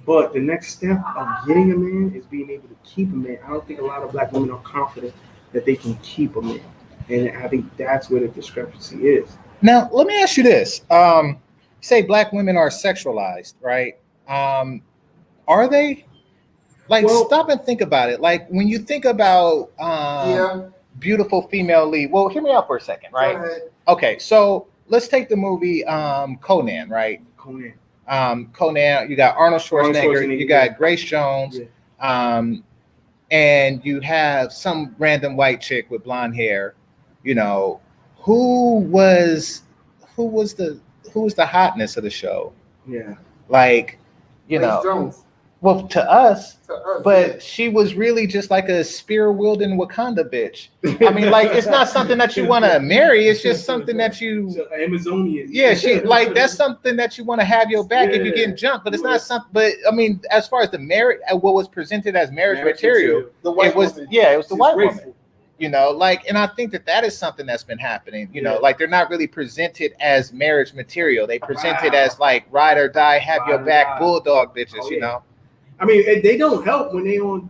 B: But the next step of getting a man is being able to keep a man. I don't think a lot of Black women are confident that they can keep a man. And I think that's where the discrepancy is.
C: Now, let me ask you this. Say Black women are sexualized, right? Are they? Like, stop and think about it. Like, when you think about beautiful female lead. Well, hear me out for a second, right? Okay, so let's take the movie Conan, right? Conan, you got Arnold Schwarzenegger, you got Grace Jones, and you have some random white chick with blonde hair. You know, who was the hotness of the show?
B: Yeah,
C: like,
A: Grace Jones.
C: Well, to us, but
A: yeah.
C: she was really just like a spear wielding Wakanda bitch. I mean, like, it's not something that you want to marry. It's just something that you.
B: Amazonian.
C: Yeah, she like that's something that you want to have your back if you're getting jumped. But it's not something. But I mean, as far as the marriage, what was presented as marriage material,
A: The white
C: it was
A: woman.
C: it was the white
B: grateful.
C: woman. You know, like, and I think that is something that's been happening. You know, like they're not really presented as marriage material. They present it as like ride or die, have your back, bulldog bitches. You know.
B: I mean, they don't help when they on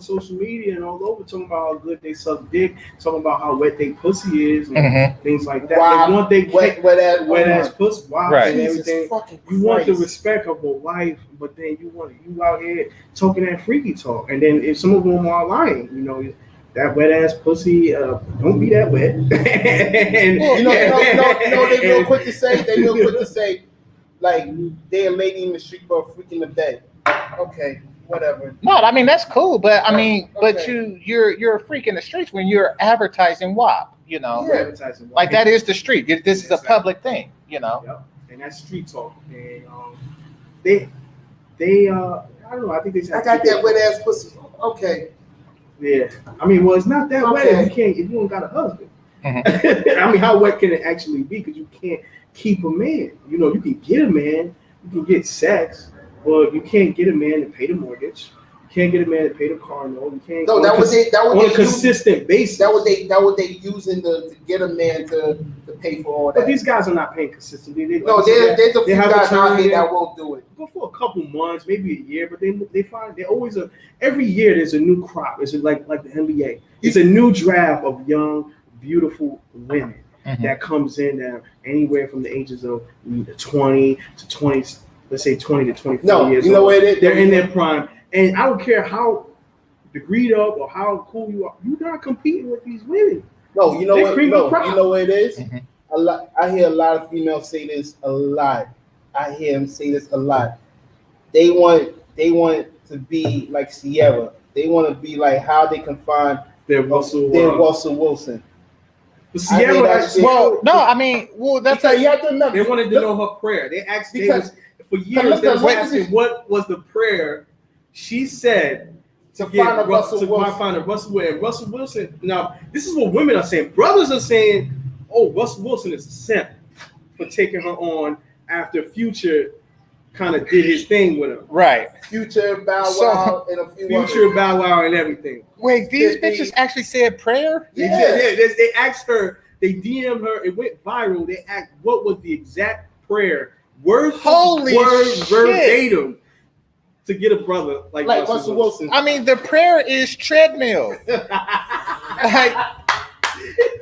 B: social media and all over talking about how good they suck dick, talking about how wet they pussy is and things like that.
A: Wow.
B: They want they wet ass pussy,
C: right?
B: And everything. You want the respect of a wife, but then you out here talking that freaky talk, and then if some of them are lying, you know. That wet ass pussy, don't be that wet. And,
A: they real quick to say, like, they a lady in the street but freaking the bed. Okay, whatever.
C: No, I mean that's cool, but I mean, but you're a freak in the streets when you're advertising WAP, you know.
A: Yeah.
C: Like that is the street. This is a public thing, you know.
B: Yep. And that's street talk. And they I don't know. I think they.
A: I got that wet ass pussy. Okay.
B: Yeah, I mean, well, it's not that wet if you don't got a husband. I mean, how wet can it actually be? Because you can't keep a man. You know, you can get a man, you can get sex, but you can't get a man to pay the mortgage. You can't get a man to pay the car note. You can't.
A: No, that was
B: on a consistent basis.
A: That was they using to get a man to pay for all that.
B: But these guys are not paying consistently.
A: There's a few guys out here that won't do it.
B: But for a couple months, maybe a year, but they find they always every year there's a new crop. It's like the NBA. It's a new draft of young, beautiful women that comes in there anywhere from the ages of 20 to 20. Let's say 20 to 24 years.
A: You know what it is?
B: They're in their prime, and I don't care how degreed up or how cool you are. You're not competing with these women.
A: No, you know what? No, you know what it is?
C: Mm-hmm.
A: A lot. I hear a lot of females say this a lot. I hear them say this a lot. They want to be like Sierra. They want to be like how they can find
B: their Russell
A: Wilson.
B: But Sierra,
A: that's
C: you have to remember.
B: They wanted to know her prayer. They asked for years. They was asking what was the prayer she said to find a Russell Wilson. And Russell Wilson. Now, this is what women are saying. Brothers are saying, "Oh, Russell Wilson is a simp for taking her on after Future kind of did his thing with her."
C: Right.
A: Future, Bow Wow, and a few
B: Future, Bow Wow, and everything.
C: Wait, these bitches actually said prayer?
B: Yeah. They asked her. They DM'd her. It went viral. They asked what was the exact prayer, word verbatim, to get a brother like Russell Wilson.
C: I mean, the prayer is treadmill. Like,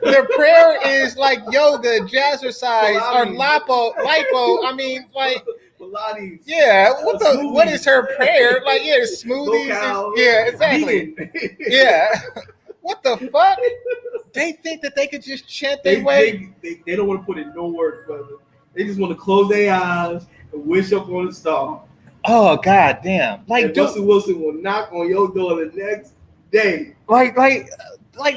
C: the prayer is like yoga, jazzercise, or lipo. I mean, like,
B: Pilates.
C: Yeah. What is her prayer? Like, yeah, smoothies. Yeah, exactly. Yeah. What the fuck? They think that they could just chant their way.
B: They don't want to put in no word further. They just want to close their eyes and wish up on a star.
C: Oh, god damn. Like,
B: Russell Wilson will knock on your door the next day.
C: Like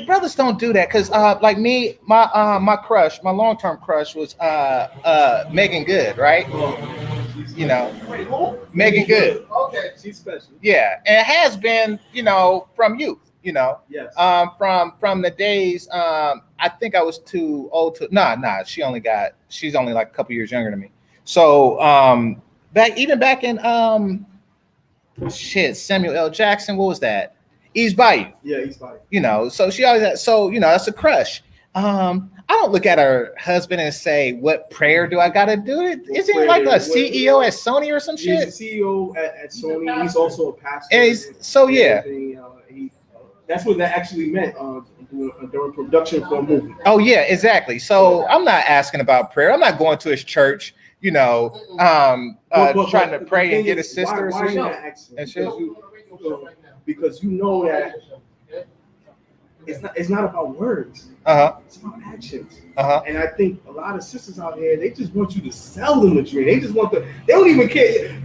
C: brothers don't do that, because like me, my crush, my long-term crush was Megan Good, right? You know, Megan Good.
B: Okay, she's special.
C: Yeah, and it has been, you know, from youth. You know,
B: yes.
C: From the days, I think I was too old to. Nah. She's only like a couple years younger than me. So back in Samuel L. Jackson, what was that? East Bayou.
B: Yeah, East Bayou.
C: You know, so she always had, so you know, that's a crush. I don't look at her husband and say, "What prayer do I gotta do?" Isn't he like a CEO at Sony or some shit?
B: He's a CEO at Sony. He's also a pastor.
C: And yeah.
B: That's what that actually meant during production for a movie.
C: Oh yeah, exactly. So I'm not asking about prayer. I'm not going to his church, you know, trying to pray and get a sister or something.
B: Because you know that it's not about words. It's about actions. And I think a lot of sisters out here, they just want you to sell them a dream. They just want they don't even care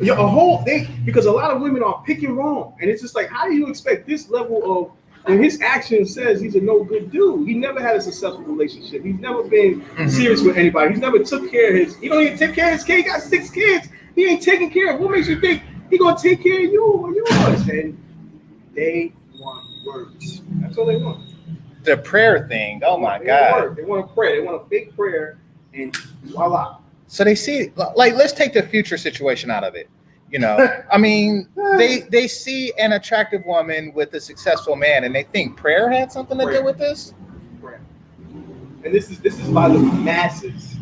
B: because a lot of women are picking wrong. And it's just like, how do you expect this level of, when his action says he's a no good dude? He never had a successful relationship. He's never been serious with anybody. He's never took care of he don't even take care of his kid. He got 6 kids. He ain't taking care of. What makes you think He gonna take care of you or yours. And they want words. That's all they want.
C: The prayer thing. Oh my
B: they
C: God.
B: They want a prayer. They want a fake prayer, and voila.
C: So they see, like, let's take the future situation out of it. You know, I mean, they see an attractive woman with a successful man, and they think prayer had something to do with this.
B: Prayer. And this is by the masses.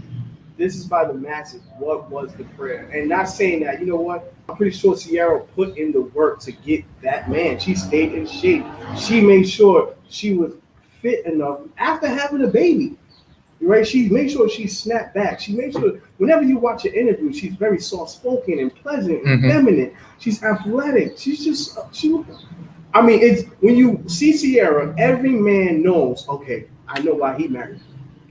B: This is by the masses. What was the prayer? And not saying that, you know what? I'm pretty sure Sierra put in the work to get that man. She stayed in shape. She made sure she was fit enough after having a baby. Right? She made sure she snapped back. She made sure whenever you watch an interview, she's very soft-spoken and pleasant and feminine. She's athletic. I mean, it's when you see Sierra, every man knows, okay, I know why he married her.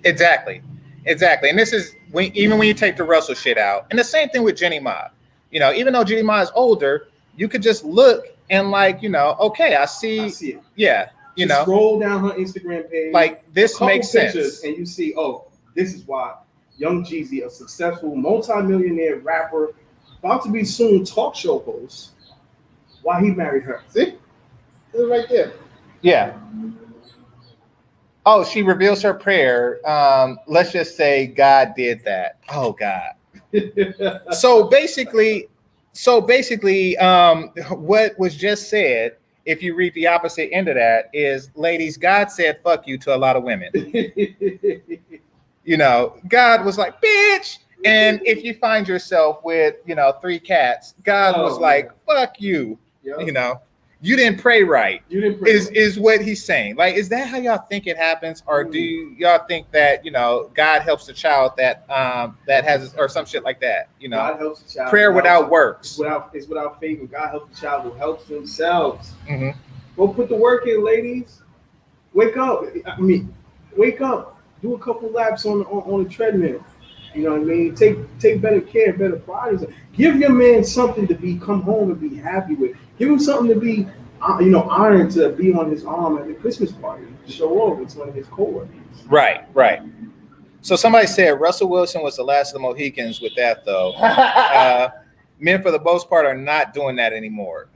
C: Exactly. And this is even when you take the Russell shit out. And the same thing with Jenny Ma. You know, even though Jenny Ma is older, you could just look and like, you know, okay, I see it. Yeah. You know,
B: scroll down her Instagram page.
C: Like this makes sense.
B: And you see, oh, this is why Young Jeezy, a successful multi-millionaire rapper, about to be soon talk show host, why he married her.
A: See? It's right there.
C: Yeah. Oh, she reveals her prayer. Let's just say God did that. Oh God. So basically, what was just said, if you read the opposite end of that, is, ladies, God said fuck you to a lot of women. You know, God was like, bitch. And if you find yourself with, you know, 3 cats, God was like, fuck you. Yep. You know, you didn't pray right. Is what he's saying. Like, is that how y'all think it happens? Or do y'all think that, you know, God helps the child that has, or some shit like that? You know,
B: God helps the child.
C: Prayer without works.
B: It's without faith. And God helps the child who helps themselves.
C: Mm-hmm.
B: Go put the work in, ladies. Wake up. Wake up. Do a couple laps on the treadmill. You know what I mean? Take better care, better priorities. Give your man something to come home and be happy with. Give him something to be, honored to be on his arm at the Christmas party. Show off. It's one of his coworkers. Right.
C: So somebody said Russell Wilson was the last of the Mohicans with that, though. Men, for the most part, are not doing that anymore.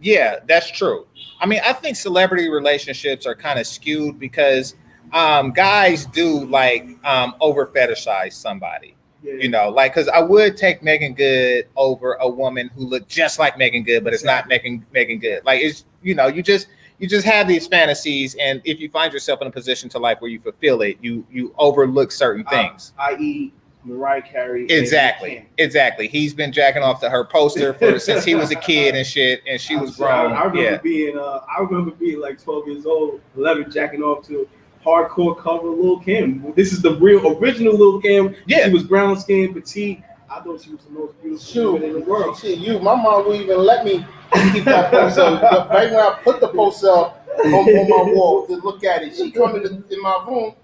C: Yeah, that's true. I mean, I think celebrity relationships are kind of skewed because guys do like over fetishize somebody. Yeah. You know, like, because I would take Megan Good over a woman who looked just like Megan Good, but it's not Megan Good. Like, it's, you know, you just have these fantasies, and if you find yourself in a position to life where you fulfill it, you overlook certain things.
B: I.e., Mariah Carey.
C: Exactly. He's been jacking off to her poster since he was a kid and shit, and she was grown.
B: I remember being like 12 years old, 11, jacking off to hardcore cover Lil' Kim. This is the real original Lil' Kim. Yeah. She was brown skinned, petite. I thought she was the most beautiful woman in the world.
A: My mom wouldn't even let me keep that poster up. Right when I put the poster up on my wall to look at it, she come in my room.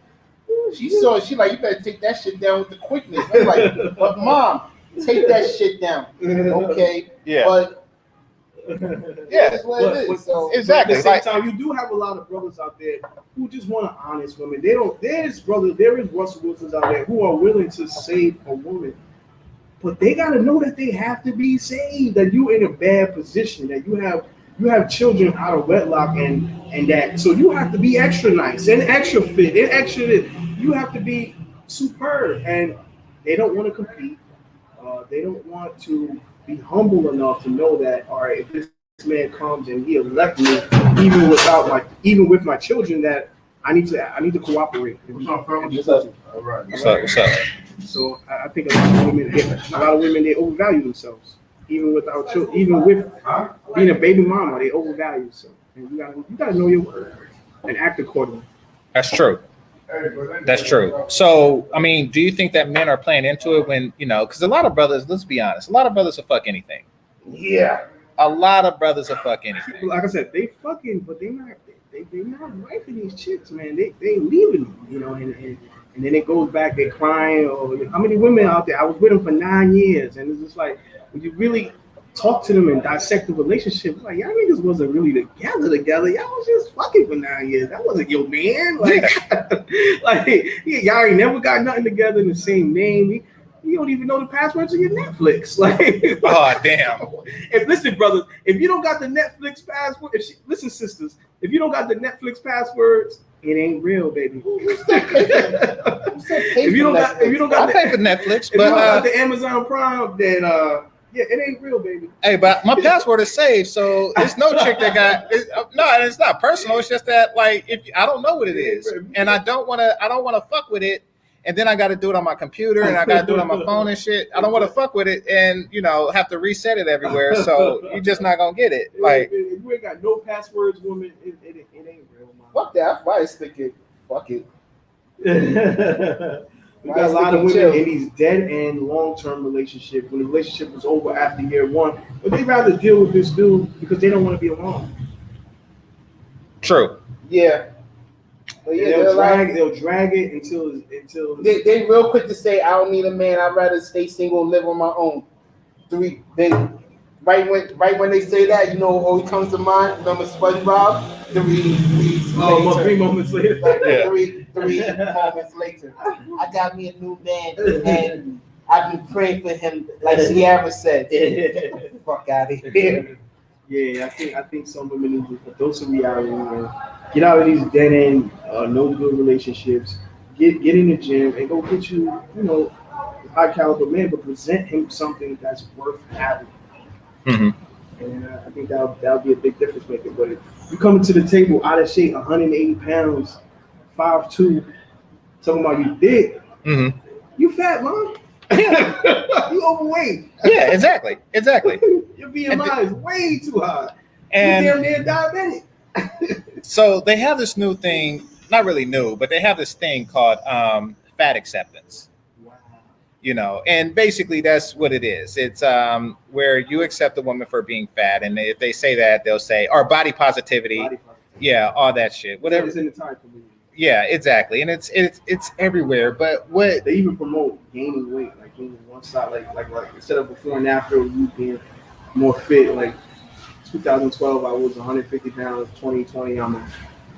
A: She saw it. She like, you better take that shit down with the quickness. I'm like, but mom, take that shit down. Okay.
C: Yeah.
A: But yeah, that's what it is. So,
C: exactly.
B: At the same time, you do have a lot of brothers out there who just want an honest woman. There is Russell Wilsons out there who are willing to save a woman, but they gotta know that they have to be saved. That you're in a bad position. That you have children out of wedlock, and that so you have to be extra nice and extra fit and extra. You have to be superb, and they don't want to compete. They don't want to be humble enough to know that, all right, if this man comes and he left me, even with my children, that I need to cooperate.
A: What's up, bro? What's up? All right.
C: What's up?
B: So I think a lot of women they overvalue themselves, even without children, even with being a baby mama, they overvalue themselves. And you gotta know your worth and act accordingly.
C: That's true. That's true. So, I mean, do you think that men are playing into it when, you know, because a lot of brothers, let's be honest, a lot of brothers will fuck anything.
A: Yeah.
C: A lot of brothers will fuck anything.
B: Like I said, they fucking, but they're not right for these chicks, man. They leaving them, you know, and then it goes back, they're crying. Or how many women out there? I was with them for 9 years, and it's just like, when you really talk to them and dissect the relationship, like, y'all niggas wasn't really together. Y'all was just fucking for 9 years. That wasn't your man. Like, y'all ain't never got nothing together in the same name. You don't even know the password to your Netflix. Like,
C: oh damn.
B: And listen, brothers, if you don't got the Netflix password, listen, sisters, if you don't got the Netflix passwords, it ain't real, baby. If you don't got
C: I pay for Netflix,
B: if you
C: but
B: don't got the Amazon Prime, then yeah, it ain't real, baby.
C: hey, but my password is saved, so it's no chick that got no, it's not personal. It's just that like if I don't know what it is, and I don't want to fuck with it, and then I got to do it on my computer and I got to do it on my phone and shit. I don't want to fuck with it and have to reset it everywhere. So you're just not gonna get it. Like
B: if you ain't got no passwords, woman, it ain't real. Man.
A: Fuck that. Why is thinking? Fuck it.
B: We got a lot of women in these dead-end long-term relationships when the relationship is over after year one, but they rather deal with this dude because they don't want to be alone.
C: true.
A: Yeah. But yeah,
B: they'll drag it until
A: they real quick to say I don't need a man. I'd rather stay single and live on my own. Right when they say that, what comes to mind? Remember SpongeBob? 3
B: moments later.
A: Three moments later. I got me a new man and I've been praying for him, like Sierra said. Get the fuck out of here.
B: Yeah, I think some women need a dose of reality, man. Get out of these dead end, no good relationships. Get in the gym and go get you, a high caliber man, but present him something that's worth having.
C: Mm-hmm.
B: And I think that'll be a big difference maker. But if you come to the table out of shape, 180 pounds, 5'2", talking about you thick, you fat, man.
C: Yeah.
B: You overweight.
C: Yeah, exactly.
B: Your BMI is way too high.
C: And
B: you're damn near diabetic.
C: So they have this new thing, not really new, but they have this thing called fat acceptance. Wow. And basically that's what it is. It's where you accept a woman for being fat, and if they say that, they'll say, or body positivity. Yeah, all that shit. Whatever.
B: It's in the time community.
C: Yeah, exactly. And it's everywhere. But what
B: they even promote gaining weight, like gaining one side, like instead of before and after you being more fit, like 2012 I was 150 pounds, 2020 I'm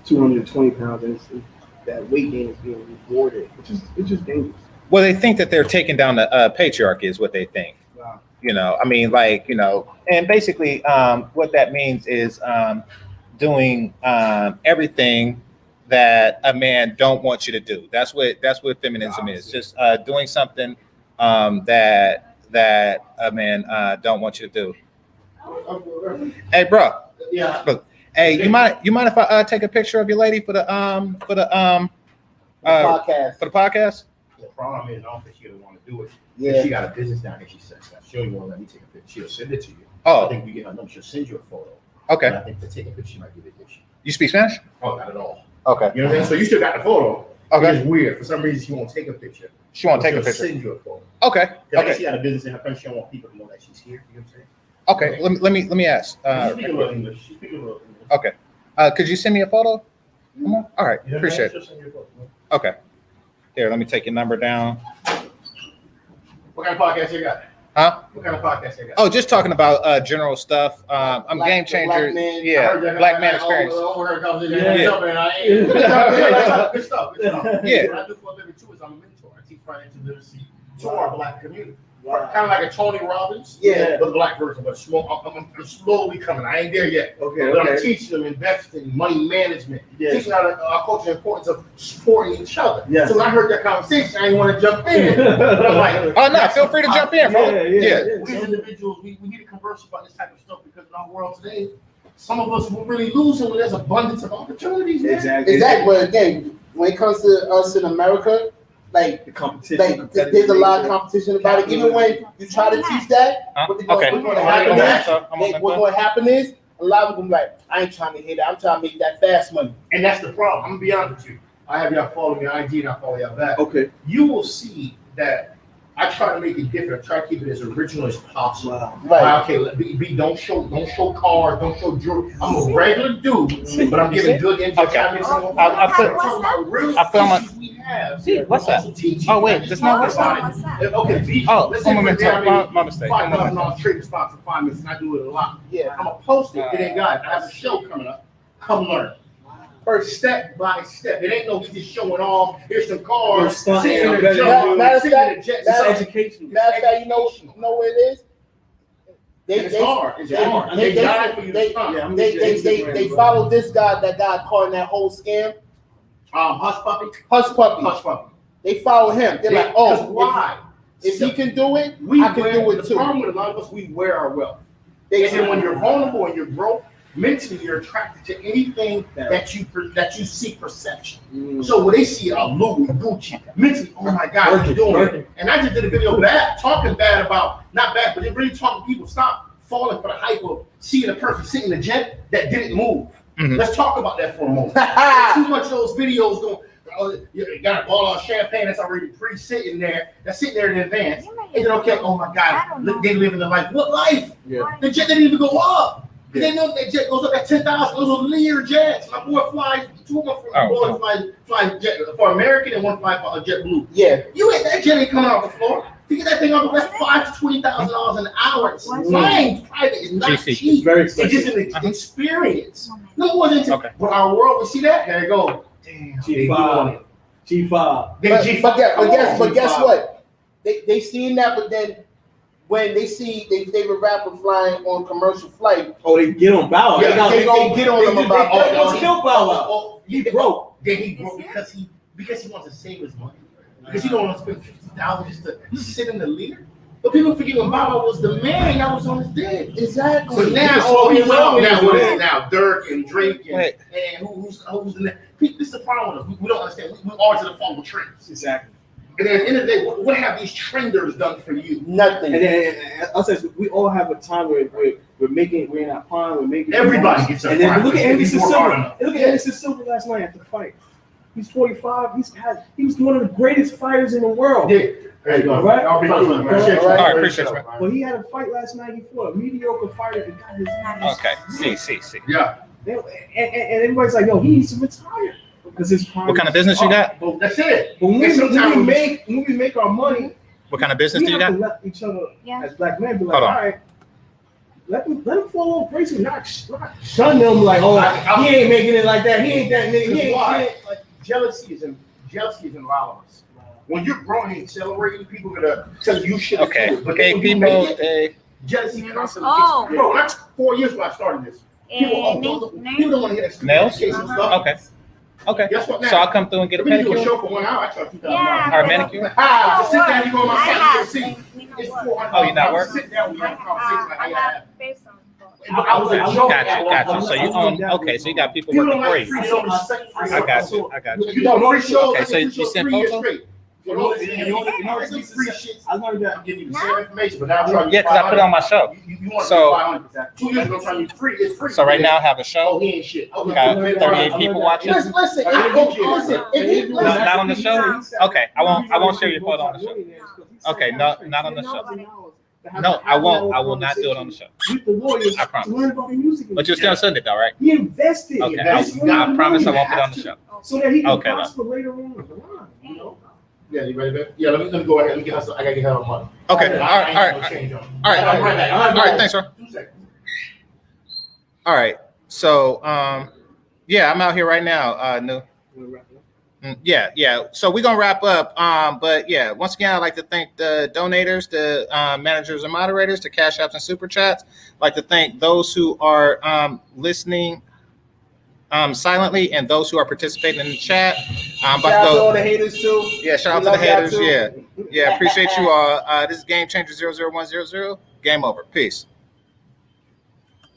B: 220 pounds, and that weight gain is being rewarded, it's just dangerous.
C: Well, they think that they're taking down the patriarchy is what they think.
B: Wow.
C: And basically what that means is doing everything that a man don't want you to do. That's what feminism is. Just doing something that a man don't want you to do. Hey, bro.
A: Yeah.
C: Look, hey, you mind if I take a picture of your lady for the
A: podcast?
C: For the podcast?
E: The problem is, I don't think she'll want to do it.
A: Yeah.
E: If she got a business down there, she says that. She don't even want to let me take a picture. She'll send it to you.
C: Oh.
E: I think we get her number. She'll send you a photo.
C: Okay.
E: But I think to take a picture, she might give it an issue.
C: You speak Spanish?
E: Oh, not at all.
C: Okay.
E: You know what I mean? So you still got the photo.
C: Okay.
E: It's weird. For some reason, she won't take a picture.
C: She won't take a
E: She'll
C: picture.
E: Send you a photo.
C: Okay.
E: I think
C: Okay.
E: she got a business in her country. She don't want people to know that she's here. You know what I'm saying?
C: Okay. Let me ask.
E: She speaks a little English. She speaks a little English.
C: Okay. Could you send me a photo? All right.
E: You know what I mean?
C: Appreciate it.
E: She'll send you a photo.
C: Okay. Here, let me take your number down.
E: What kind of podcast you got?
C: Huh?
E: What kind of podcast you got?
C: Oh, just talking about general stuff. I'm
A: Black-
C: GameChanger.
A: black man.
C: Yeah, black man experience.
E: Yeah. Good stuff.
C: Yeah.
E: What I do for a living too is I'm a mentor. I teach financial literacy to our black community. Kind of like a Tony Robbins,
A: Yeah.
E: but the black version. But I'm slowly coming. I ain't there yet. But I'm teaching them investing, money management, teaching how our culture the importance of supporting each other.
B: Yes.
E: So when I heard that conversation, I didn't want to jump in. I'm like,
C: Oh no, feel free to jump in, bro. Yeah.
E: we as individuals, we need to converse about this type of stuff because in our world today, some of us will really lose it when there's abundance of opportunities. Man.
B: Exactly.
A: But again, when it comes to us in America, like
B: The competition.
A: like there's a lot of competition about it. Even when you try to teach that, what's going to happen is a lot of them like, I ain't trying to hit that. I'm trying to make that fast money.
E: And that's the problem. I'm gonna be honest with you. I have y'all follow me on IG and I follow y'all back.
B: Okay.
E: You will see that I try to make it different. I try to keep it as original as possible.
B: Wow.
A: Right.
E: Okay, don't show cars, don't show jewelry. I'm a regular dude, but I'm giving good info.
C: Okay.
E: I
C: feel my.
E: we have.
C: See, what's that?
E: Teaching
C: Oh wait, that's not what's that.
E: Okay,
C: Oh,
E: let's say
C: one moment.
E: for example,
C: My mistake. One moment.
E: $5,000 trading stocks in 5 minutes, and I do it a lot.
A: Yeah.
E: I'm gonna post it. It ain't got it. I have a show coming up. Come learn. her step by step. It ain't no just showing off. Here's some cars.
B: No
E: Sitting in
B: stunting.
E: a jet.
A: Matter of
E: Sitting in a
A: fact,
E: jet.
B: It's educational.
A: Matter of fact, you know what it is?
E: It's hard. It's hard. They died for you to stop.
A: They followed this guy that got caught in that whole scam.
E: Hush Puppy.
A: Hush Puppy.
E: Hush Puppy.
A: They follow him. They're like, oh,
E: why?
A: if he can do it, I can do it
E: The
A: too.
E: problem with a lot of us, we wear our wealth. And when you're vulnerable and you're broke, mentally you're attracted to anything that you see perception. So when they see a Louis, Gucci, mentally, oh my God, you're doing it. And I just did a video talking bad about, not bad, but really talking people stop falling for the hype of seeing a person sitting in a jet that didn't move. Let's talk about that for a moment. Too much of those videos going. You got a bottle of champagne that's already pre-sitting there. That's sitting there in advance. And then okay, oh my God, they living the life. What life?
B: Yeah.
E: The jet didn't even go up. They know that jet goes up at 10,000. Those are Lear jets. My boy flies. Two of my boys fly jet for American and one fly for JetBlue.
A: Yeah.
E: That jet ain't coming off the floor. To get that thing off, that's $5,000 to $20,000 an hour. It's flying private is not cheap.
B: It's very expensive.
E: It's just an experience. No more than but our world, we see that. There you go. Damn,
B: G5. G5.
A: But guess what? They seen that, but then when they see their favorite rapper flying on commercial flight,
B: they get on Bow Wow.
A: Yeah, they get on them about
B: let's kill Bow Wow.
E: He broke. Then he broke because he wants to save his money. Because he don't want to spend $50 just to sit in the leader. But people forget when Bow Wow was the man that was on his dead.
A: Exactly.
E: But now Dirk and Drake and who's in there. This is the problem with us. We don't understand. We always in the fall with trends.
B: Exactly.
E: And then at the end of the day, what have these trenders done for you?
A: Nothing.
B: And then I'll say we all have a time where we're in our prime, we're making
E: everybody gets a
B: and then
E: prime.
B: look at Anderson Silva. Look at Anderson Silva last night at the fight. He's 45. He was one of the greatest fighters in the world.
E: Yeah. There you go.
B: Right?
E: I'll be
A: All right, appreciate it.
B: But he had a fight last night. He fought a mediocre fighter and got his.
C: Okay. See.
E: Yeah.
B: And everybody's like, yo, he needs to retire because his prime.
C: What kind of business you got?
E: Well, that's it.
B: But when we make our money,
C: What kind of business do you got?
B: We have to let each other as black men be like,
C: Hold on.
B: all right, let him fall on crazy, not shun them like, oh, he ain't making it like that. He ain't that nigga. He ain't shit.
E: Like jealousy is in a lot of us. When you're growing and accelerating, people are gonna tell you shit.
C: Okay.
E: But
C: Hey, people.
E: jealousy constantly. Bro, that's 4 years when I started this. People don't want to hear that.
C: Nails?
E: Stuff.
C: Okay.
E: Guess what now?
C: So I'll come through and get a
E: Let me do a
C: pedicure
E: show for 1 hour. I charge $2,000.
C: or a manicure.
E: To sit down, you go on my side, you can see. It's $400.
C: Oh, you not working?
E: Sit down, we have a conversation like I have.
B: I was a joke.
C: Got you. So you own? Okay. So you got people working for you. I got you.
E: You don't free shows.
C: Okay, so you send photos?
E: I learned that I'm giving you the same information, but now I'm trying to.
C: Yeah, because I put it on my show.
E: You want
C: So-
E: 500. 2 years ago, I'm trying to free. It's free.
C: So right now I have a
E: Oh,
C: show.
E: he ain't shit.
C: We got 38 people watching.
A: Listen.
C: Not on the show. Okay, I won't share your photo on the show. Okay, not on the show. No, I won't. I will not do it on the show.
B: With the lawyers
C: I promise.
B: to learn about the music.
C: But you're still sending it though, right?
B: He invested.
C: Okay,
B: That's
C: I promise I won't put it on the show.
B: So that he can
C: Okay,
B: prosper later on in the line. You know.
E: Yeah, you ready, babe? Yeah, let me go ahead. Let me get her. I gotta get her on money.
C: Okay, all right. Thanks, bro.
E: 2 seconds.
C: All right. So, yeah, I'm out here right now. Yeah. So we're gonna wrap up. But yeah, once again, I'd like to thank the donators, the managers and moderators, the cash apps and super chats. I'd like to thank those who are listening silently and those who are participating in the chat.
A: Shout out to all the haters too.
C: Yeah, shout out to the haters. Yeah, appreciate you all. This is GameChanger 00100. Game over. Peace.